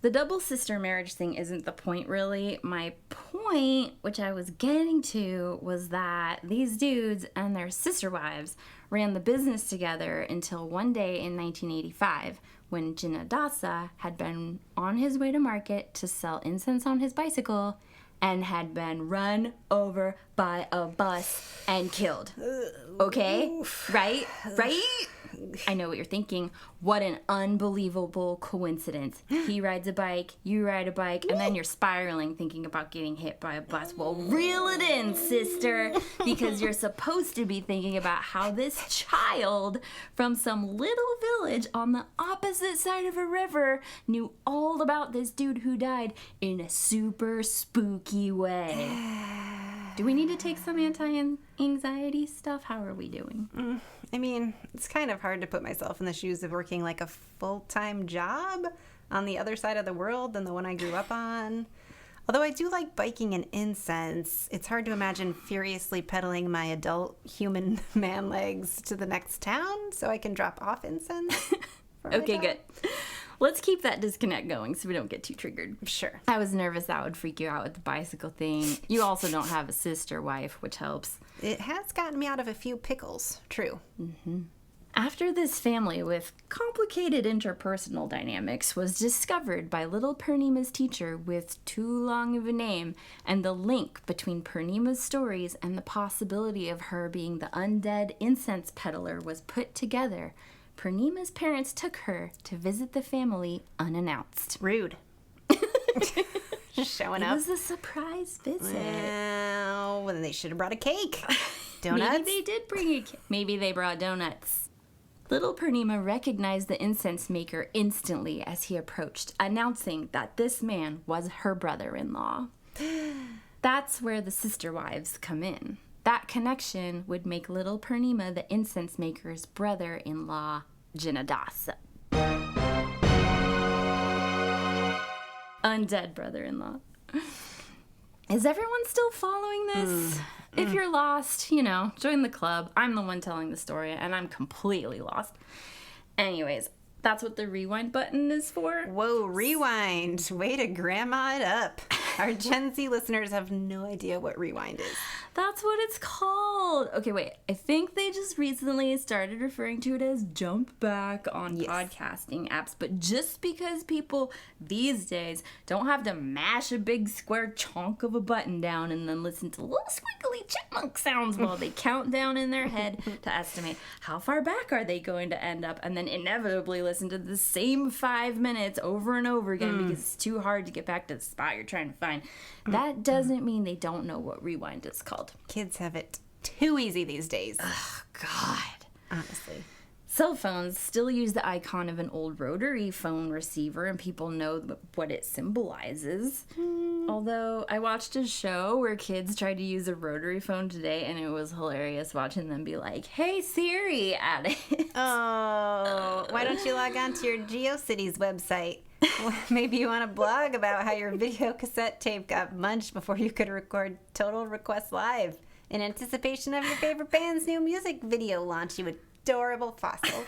the double sister marriage thing isn't the point, really. My point, which I was getting to, was that these dudes and their sister wives ran the business together until one day in 1985, when Jinadasa had been on his way to market to sell incense on his bicycle and had been run over by a bus and killed. Okay? Right? I know what you're thinking. What an unbelievable coincidence. He rides a bike, you ride a bike, and then you're spiraling thinking about getting hit by a bus. Well, reel it in, sister, because you're supposed to be thinking about how this child from some little village on the opposite side of a river knew all about this dude who died in a super spooky way. Do we need to take some anti-anxiety stuff? How are we doing? I mean, it's kind of hard to put myself in the shoes of working like a full-time job on the other side of the world than the one I grew up on. Although I do like biking and incense, it's hard to imagine furiously pedaling my adult human man legs to the next town so I can drop off incense. Okay, good. Let's keep that disconnect going so we don't get too triggered. Sure. I was nervous that would freak you out with the bicycle thing. You also don't have a sister wife, which helps. It has gotten me out of a few pickles, true. After this family with complicated interpersonal dynamics was discovered by little Purnima's teacher with too long of a name, and the link between Purnima's stories and the possibility of her being the undead incense peddler was put together, Purnima's parents took her to visit the family unannounced. Rude. Just showing It up. was a surprise visit. Well, then they should have brought a cake. Donuts? Maybe they did bring a cake. Maybe they brought donuts. Little Purnima recognized the incense maker instantly as he approached, announcing that this man was her brother-in-law. That's where the sister wives come in. That connection would make little Purnima the incense maker's brother-in-law, Jinadasa. Undead brother-in-law. Is everyone still following this? If you're lost, join the club. I'm the one telling the story, and I'm completely lost. Anyways, that's what the rewind button is for. Whoa, rewind. Way to grandma it up. Our Gen Z listeners have no idea what rewind is. That's what it's called. Okay, wait. I think they just recently started referring to it as jump back on podcasting apps. But just because people these days don't have to mash a big square chunk of a button down and then listen to little squiggly chipmunk sounds while they count down in their head to estimate how far back are they going to end up, and then inevitably listen to the same 5 minutes over and over again because it's too hard to get back to the spot you're trying to find. That doesn't mean they don't know what rewind is called. Kids have it too easy these days. Oh, God. Honestly. Cell phones still use the icon of an old rotary phone receiver, and people know what it symbolizes. Although I watched a show where kids tried to use a rotary phone today, and it was hilarious watching them be like, "Hey Siri," at it. Oh, why don't you log on to your GeoCities website? Well, maybe you want to blog about how your video cassette tape got munched before you could record Total Request Live in anticipation of your favorite band's new music video launch, you adorable fossil.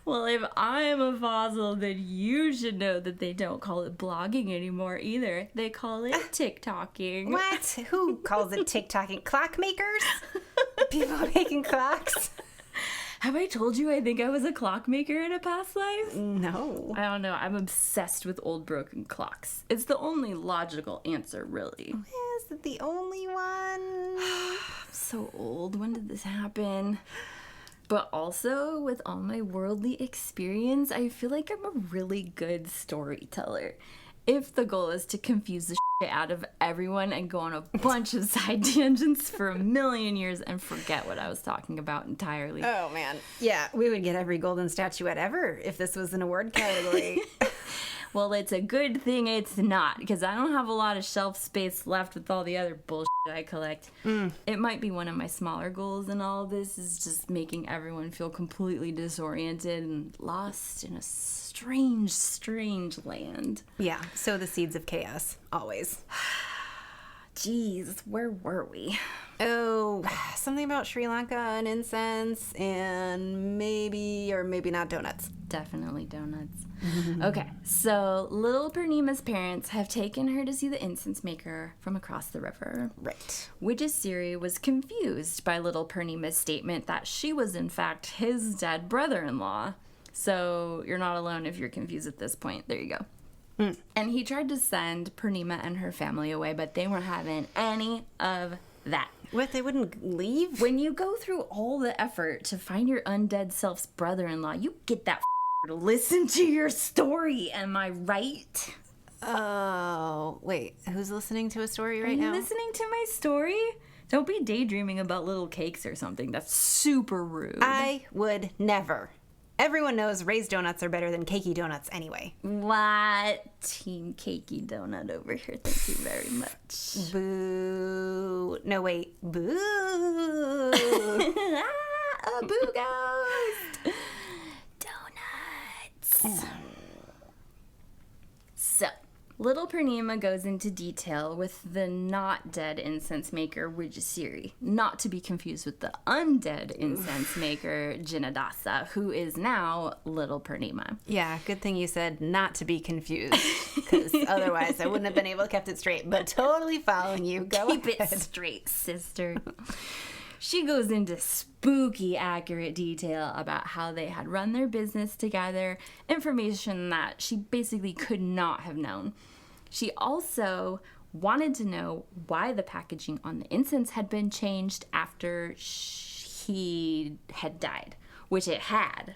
Well, if I'm a fossil, then you should know that they don't call it blogging anymore either. They call it TikToking. What? Who calls it TikToking? Clock makers? People making clocks? Have I told you I think I was a clockmaker in a past life? No. I don't know. I'm obsessed with old broken clocks. It's the only logical answer, really. Is it the only one? I'm so old. When did this happen? But also, with all my worldly experience, I feel like I'm a really good storyteller. If the goal is to confuse the shit out of everyone and go on a bunch of side tangents for a million years and forget what I was talking about entirely. Oh, man. Yeah, we would get every golden statuette ever if this was an award category. Well, it's a good thing it's not, because I don't have a lot of shelf space left with all the other bullshit I collect. It might be one of my smaller goals in all this, is just making everyone feel completely disoriented and lost in a strange, strange land. Yeah, sow the seeds of chaos, always. Jeez, where were we? Oh, something about Sri Lanka and incense and maybe or maybe not donuts. Definitely donuts. Okay, so little Purnima's parents have taken her to see the incense maker from across the river. Right. Witches Siri was confused by little Purnima's statement that she was in fact his dead brother-in-law. So you're not alone if you're confused at this point. There you go. And he tried to send Purnima and her family away, but they weren't having any of that. What, they wouldn't leave? When you go through all the effort to find your undead self's brother-in-law, you get that to listen to your story, am I right? Oh, wait, who's listening to a story right now? Listening to my story? Don't be daydreaming about little cakes or something. That's super rude. I would never. Everyone knows raised donuts are better than cakey donuts anyway. What? Team Cakey Donut over here. Thank you very much. Boo. No, wait. Boo. A boo ghost. Donuts. So, little Purnima goes into detail with the not dead incense maker Wijasiri, not to be confused with the undead incense maker Jinnadasa, who is now little Purnima. Yeah, good thing you said not to be confused, because otherwise I wouldn't have been able to keep it straight, but totally following you. Go Keep ahead. it straight, sister. She goes into spooky accurate detail about how they had run their business together, information that she basically could not have known. She also wanted to know why the packaging on the incense had been changed after he had died, which it had.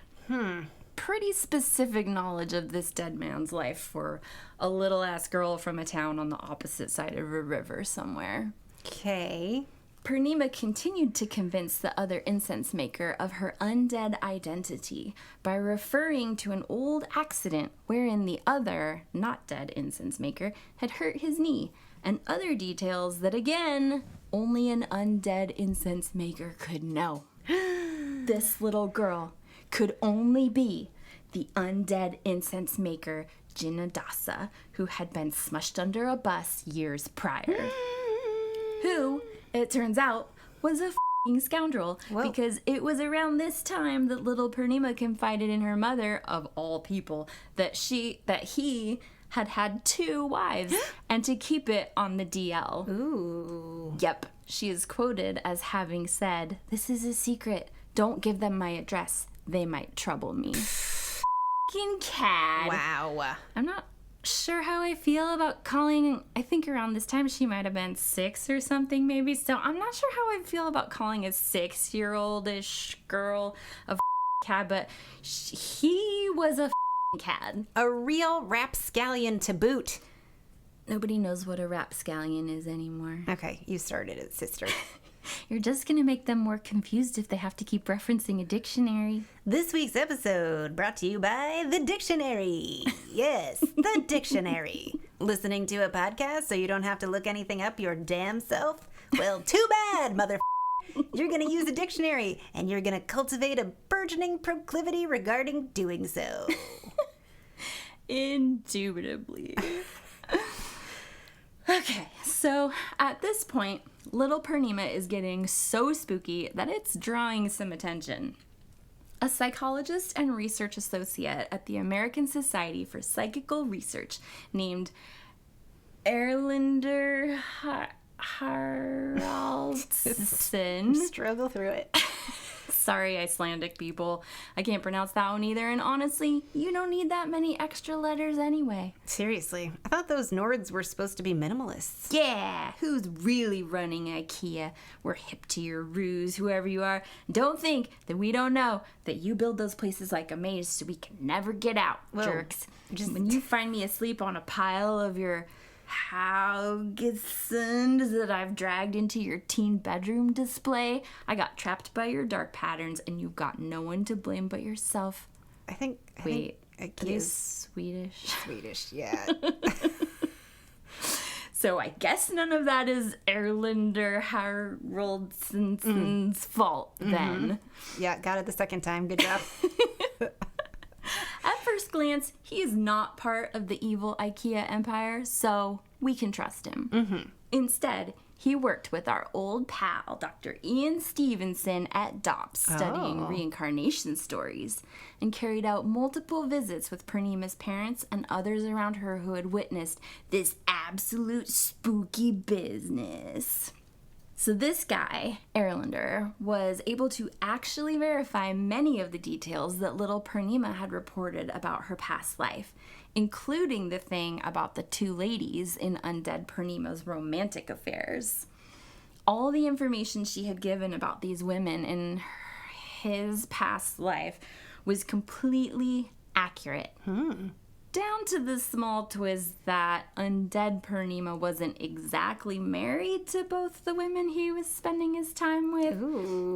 Pretty specific knowledge of this dead man's life for a little-ass girl from a town on the opposite side of a river somewhere. Okay. Purnima continued to convince the other incense maker of her undead identity by referring to an old accident wherein the other, not dead incense maker had hurt his knee, and other details that, again, only an undead incense maker could know. This little girl could only be the undead incense maker Jinnadasa, who had been smushed under a bus years prior. Who, it turns out, was a f***ing scoundrel. Whoa. Because it was around this time that little Purnima confided in her mother, of all people, that he had had 2 wives and to keep it on the DL. Ooh. Yep, she is quoted as having said, "This is a secret. Don't give them my address. They might trouble me." F***ing cad. Wow. I'm not sure how I feel about calling, I think around this time she might have been 6 or something maybe, so I'm not sure how I feel about calling a 6-year-old-ish girl a cad, but he was a cad. A real rapscallion to boot. Nobody knows what a rapscallion is anymore. Okay, you started it, sister. You're just gonna make them more confused if they have to keep referencing a dictionary. This week's episode brought to you by The Dictionary. Yes, The Dictionary. Listening to a podcast so you don't have to look anything up your damn self? Well, too bad, mother. You're going to use a dictionary, and you're going to cultivate a burgeoning proclivity regarding doing so. Indubitably. Okay, so at this point, little Purnima is getting so spooky that it's drawing some attention. a psychologist and research associate at the American Society for Psychical Research named Erlander Haraldsson. Struggle through it. Sorry, Icelandic people. I can't pronounce that one either, and honestly, you don't need that many extra letters anyway. Seriously, I thought those Nords were supposed to be minimalists. Yeah, who's really running IKEA? We're hip to your ruse, whoever you are. Don't think that we don't know that you build those places like a maze so we can never get out, jerks. When you find me asleep on a pile of your Haugesund that I've dragged into your teen bedroom display, I got trapped by your dark patterns and you've got no one to blame but yourself. Wait, that is Swedish. Swedish, yeah. So I guess none of that is Erlander Haraldsson's fault then. Yeah, got it the second time. Good job. At first glance, he is not part of the evil IKEA empire, so we can trust him. Instead, he worked with our old pal, Dr. Ian Stevenson, at DOPS, studying reincarnation stories, and carried out multiple visits with Purnima's parents and others around her who had witnessed this absolute spooky business. So this guy, Erlander, was able to actually verify many of the details that little Purnima had reported about her past life, including the thing about the two ladies in undead Purnima's romantic affairs. All the information she had given about these women in his past life was completely accurate. Down to the small twist that undead Purnima wasn't exactly married to both the women he was spending his time with,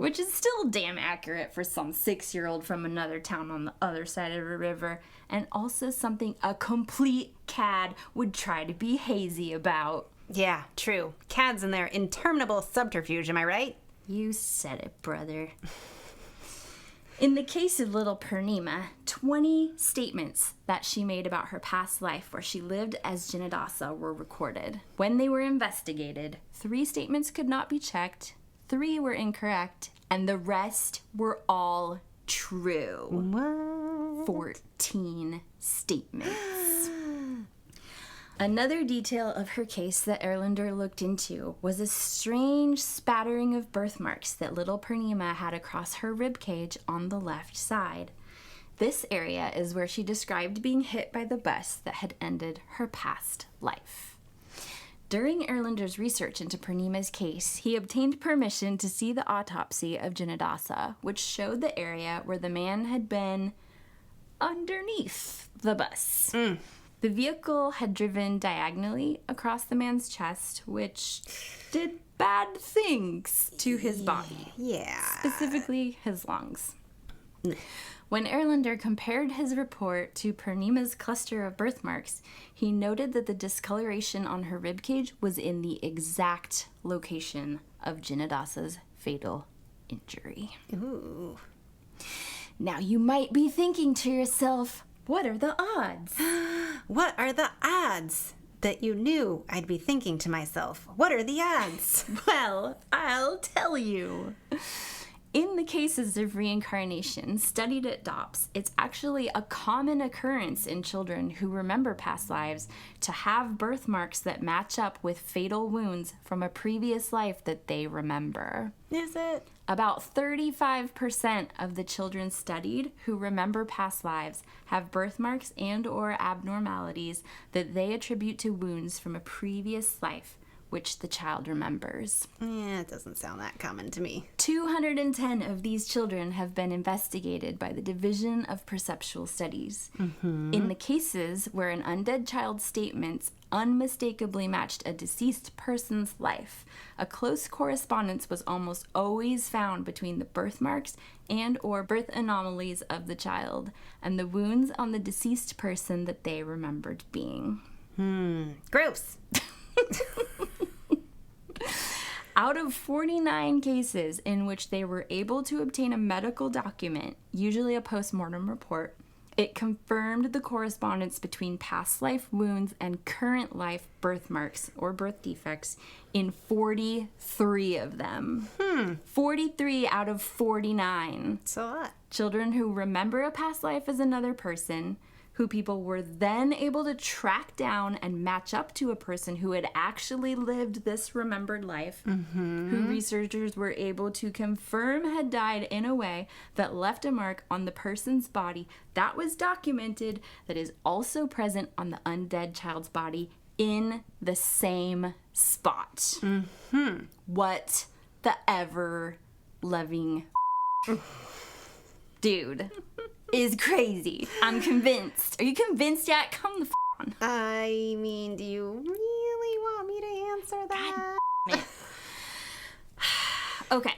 which is still damn accurate for some 6-year-old from another town on the other side of a river, and also something a complete cad would try to be hazy about. Yeah, true. Cads and their interminable subterfuge, am I right? You said it, brother. In the case of little Purnima, 20 statements that she made about her past life where she lived as Jinnadasa were recorded. When they were investigated, 3 statements could not be checked, 3 were incorrect, and the rest were all true. What? 14 statements. Another detail of her case that Erlander looked into was a strange spattering of birthmarks that little Purnima had across her ribcage on the left side. This area is where she described being hit by the bus that had ended her past life. During Erlander's research into Purnima's case, he obtained permission to see the autopsy of Jinnadasa, which showed the area where the man had been underneath the bus. The vehicle had driven diagonally across the man's chest, which did bad things to his body. Yeah. Specifically, his lungs. When Erlander compared his report to Purnima's cluster of birthmarks, he noted that the discoloration on her ribcage was in the exact location of Jinnadasa's fatal injury. Ooh. Now, you might be thinking to yourself, what are the odds? What are the odds that you knew I'd be thinking to myself? What are the odds? Well, I'll tell you. In the cases of reincarnation studied at DOPS, it's actually a common occurrence in children who remember past lives to have birthmarks that match up with fatal wounds from a previous life that they remember. Is it? About 35% of the children studied who remember past lives have birthmarks and/or abnormalities that they attribute to wounds from a previous life, which the child remembers. Yeah, it doesn't sound that common to me. 210 of these children have been investigated by the Division of Perceptual Studies. In the cases where an undead child's statements unmistakably matched a deceased person's life, a close correspondence was almost always found between the birthmarks and/or birth anomalies of the child and the wounds on the deceased person that they remembered being. Gross. Out of 49 cases in which they were able to obtain a medical document, usually a post-mortem report, It confirmed the correspondence between past life wounds and current life birthmarks or birth defects in 43 of them. 43 out of 49. It's a lot. Children who remember a past life as another person, who people were then able to track down and match up to a person who had actually lived this remembered life, who researchers were able to confirm had died in a way that left a mark on the person's body that was documented, that is also present on the undead child's body in the same spot. What the ever loving dude is crazy. I'm convinced. Are you convinced yet? Come the on. I mean, do you really want me to answer that? Okay.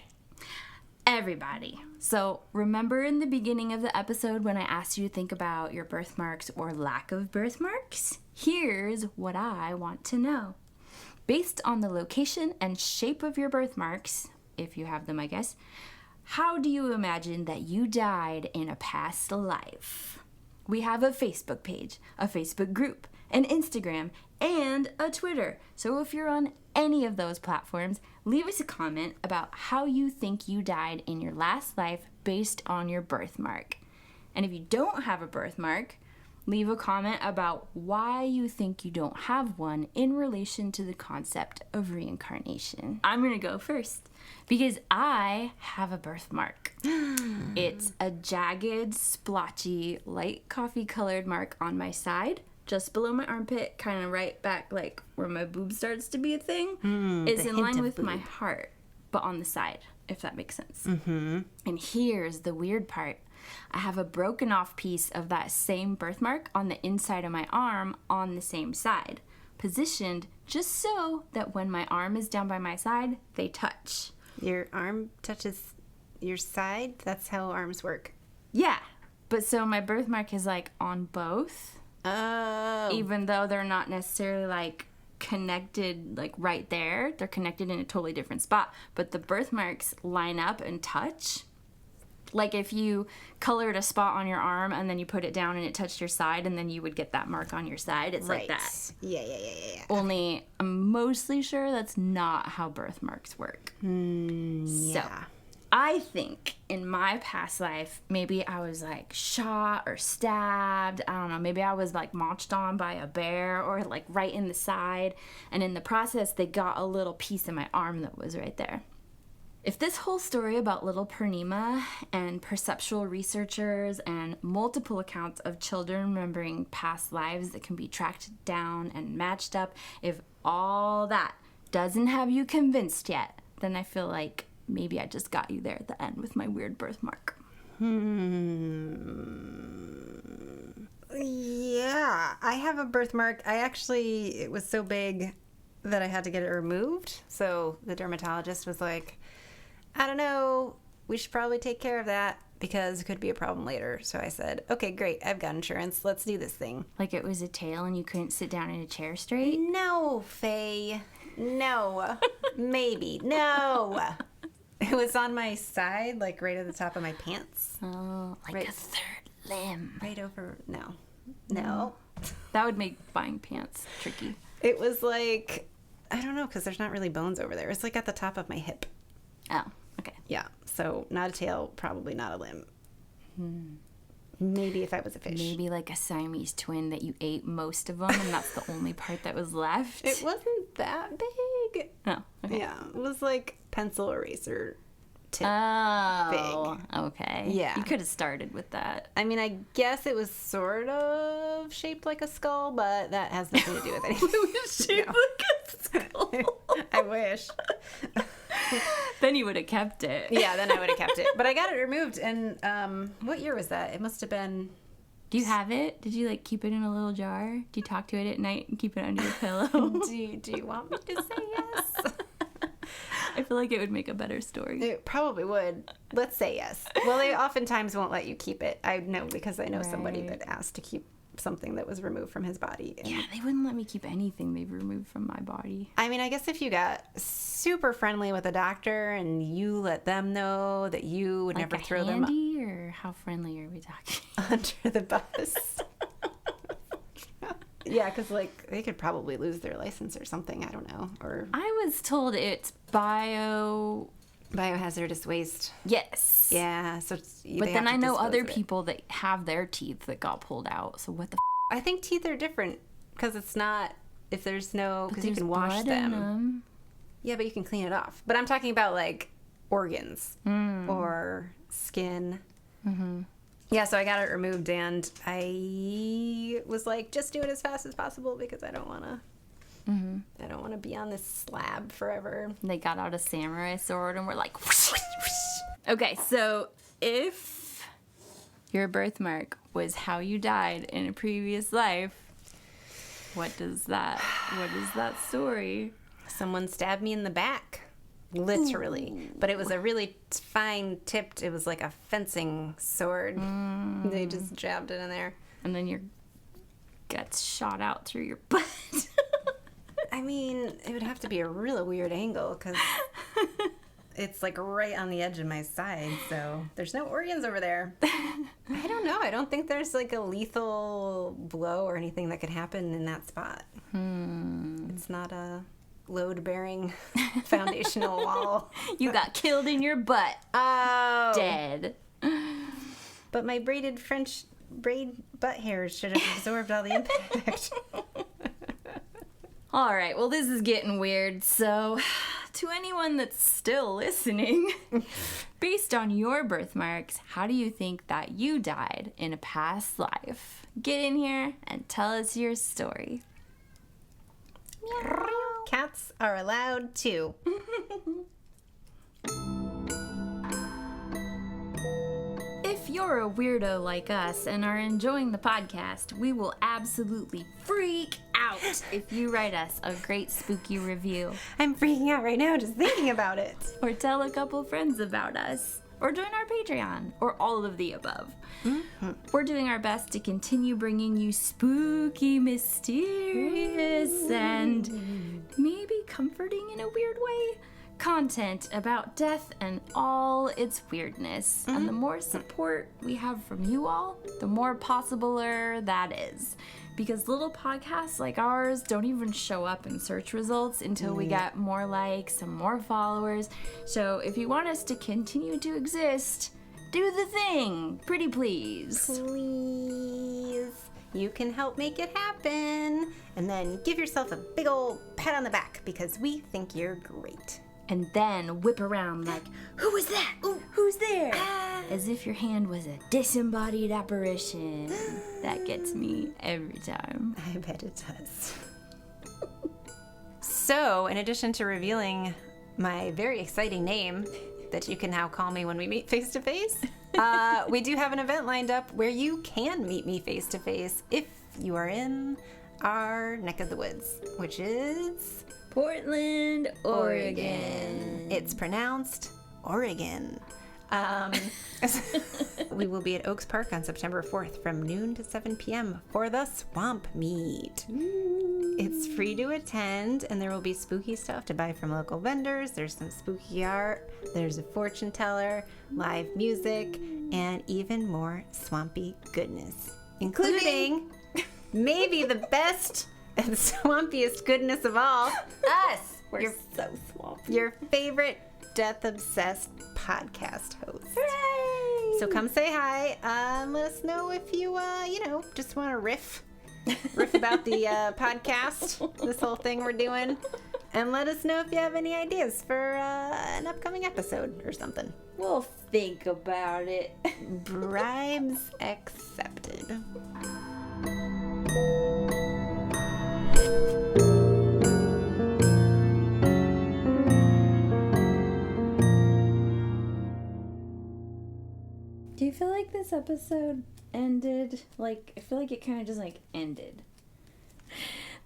Everybody. So remember in the beginning of the episode when I asked you to think about your birthmarks or lack of birthmarks? Here's what I want to know. Based on the location and shape of your birthmarks, if you have them, I guess, how do you imagine that you died in a past life? We have a Facebook page, a Facebook group, an Instagram, and a Twitter. So if you're on any of those platforms, leave us a comment about how you think you died in your last life based on your birthmark. And if you don't have a birthmark, leave a comment about why you think you don't have one in relation to the concept of reincarnation. I'm going to go first because I have a birthmark. It's a jagged, splotchy, light coffee-colored mark on my side, just below my armpit, kind of right back like where my boob starts to be a thing. It's in line with my heart, but on the side, if that makes sense. And here's the weird part. I have a broken off piece of that same birthmark on the inside of my arm on the same side, positioned just so that when my arm is down by my side, they touch. Your arm touches your side? That's how arms work. Yeah, but so my birthmark is like on both. Oh. Even though they're not necessarily like connected like right there. They're connected in a totally different spot. But the birthmarks line up and touch. Like if you colored a spot on your arm and then you put it down and it touched your side and then you would get that mark on your side. It's like that. Yeah. Only I'm mostly sure that's not how birthmarks work. Yeah. So I think in my past life, maybe I was like shot or stabbed. I don't know. Maybe I was like marched on by a bear or like right in the side. And in the process, they got a little piece of my arm that was right there. If this whole story about little Purnima and perceptual researchers and multiple accounts of children remembering past lives that can be tracked down and matched up, if all that doesn't have you convinced yet, then I feel like maybe I just got you there at the end with my weird birthmark. Yeah, I have a birthmark. It was so big that I had to get it removed. So the dermatologist was like, I don't know, we should probably take care of that because it could be a problem later. So I said, okay, great, I've got insurance. Let's do this thing. Like it was a tail and you couldn't sit down in a chair straight? No, Faye. No. Maybe. No. It was on my side, like right at the top of my pants. Oh, like right, a third limb. Right over. No. That would make buying pants tricky. It was like, I don't know, because there's not really bones over there. It's like at the top of my hip. Oh, okay. Yeah. So not a tail, probably not a limb. Maybe if I was a fish. Maybe like a Siamese twin that you ate most of them and that's the only part that was left. It wasn't that big. Oh, okay. Yeah. It was like pencil eraser tip Oh, big. okay. Yeah. You could have started with that. I mean, I guess it was sort of shaped like a skull, but that has nothing to do with anything. It was shaped like a skull. I wish. Then you would have kept it. Yeah, then I would have kept it. But I got it removed, and what year was that? It must have been... Do you have it? Did you like keep it in a little jar? Do you talk to it at night and keep it under your pillow? Do you want me to say yes? I feel like it would make a better story. It probably would. Let's say yes. Well, they oftentimes won't let you keep it. I know because I know somebody Right. that asked to keep something that was removed from his body. And Yeah, they wouldn't let me keep anything they've removed from my body. I mean, I guess if you got super friendly with a doctor and you let them know that you would Like never a throw handy, or how friendly are we talking? them under the bus. Yeah, because, like, they could probably lose their license or something. I don't know. Or I was told it's biohazardous waste. Yes. Yeah, so But then I know other people that have their teeth that got pulled out. So what the I think teeth are different because it's not, if there's no, because you there's can wash blood them. in them. Yeah, but you can clean it off. But I'm talking about, like, organs or skin. Mm-hmm. Yeah, so I got it removed, and I was like, just do it as fast as possible because I don't want to. I don't want to be on this slab forever. They got out a samurai sword and were like, whoosh, whoosh, whoosh. Okay, so if your birthmark was how you died in a previous life, what is that story? Someone stabbed me in the back, literally. Ooh. But it was a really fine tipped, it was like a fencing sword. They just jabbed it in there. And then your guts shot out through your butt. I mean, it would have to be a really weird angle because it's like right on the edge of my side, so there's no organs over there. I don't know. I don't think there's like a lethal blow or anything that could happen in that spot. It's not a load-bearing foundational wall. You got killed in your butt. Oh. Dead. But my French braid butt hairs should have absorbed all the impact. All right, well, this is getting weird. So, to anyone that's still listening, based on your birthmarks, how do you think that you died in a past life? Get in here and tell us your story. Meow. Cats are allowed too. If you're a weirdo like us and are enjoying the podcast, we will absolutely freak out if you write us a great spooky review. I'm freaking out right now just thinking about it. Or tell a couple friends about us. Or join our Patreon. Or all of the above. Mm-hmm. We're doing our best to continue bringing you spooky, mysterious, and maybe comforting in a weird way content about death and all its weirdness. And the more support we have from you all, the more possibler that is. Because little podcasts like ours don't even show up in search results until we get more likes and more followers. So if you want us to continue to exist, do the thing. Pretty please. Please. You can help make it happen. And then give yourself a big old pat on the back because we think you're great. And then whip around like, who was that? Ooh, who's there? As if your hand was a disembodied apparition. That gets me every time. I bet it does. So, in addition to revealing my very exciting name that you can now call me when we meet face to face, we do have an event lined up where you can meet me face to face if you are in our neck of the woods, which is Portland, Oregon. It's pronounced Oregon. We will be at Oaks Park on September 4th from noon to 7 p.m. for the Swamp Meet. It's free to attend, and there will be spooky stuff to buy from local vendors. There's some spooky art. There's a fortune teller, live music, and even more swampy goodness, including maybe the best and swampiest goodness of all, us. We're so swampy. Your favorite death-obsessed podcast host. Hooray! So come say hi and let us know if you, just want to riff about the podcast, this whole thing we're doing. And let us know if you have any ideas for an upcoming episode or something. We'll think about it. Bribes accepted. Do you feel like this episode ended? I feel like it kind of just ended.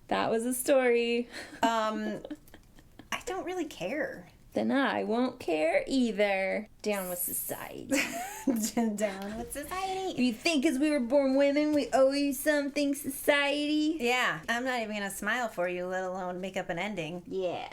That was a story. I don't really care. then I won't care either. Down with society. Down with society. You think because we were born women, we owe you something, society? Yeah, I'm not even gonna smile for you, let alone make up an ending. Yeah.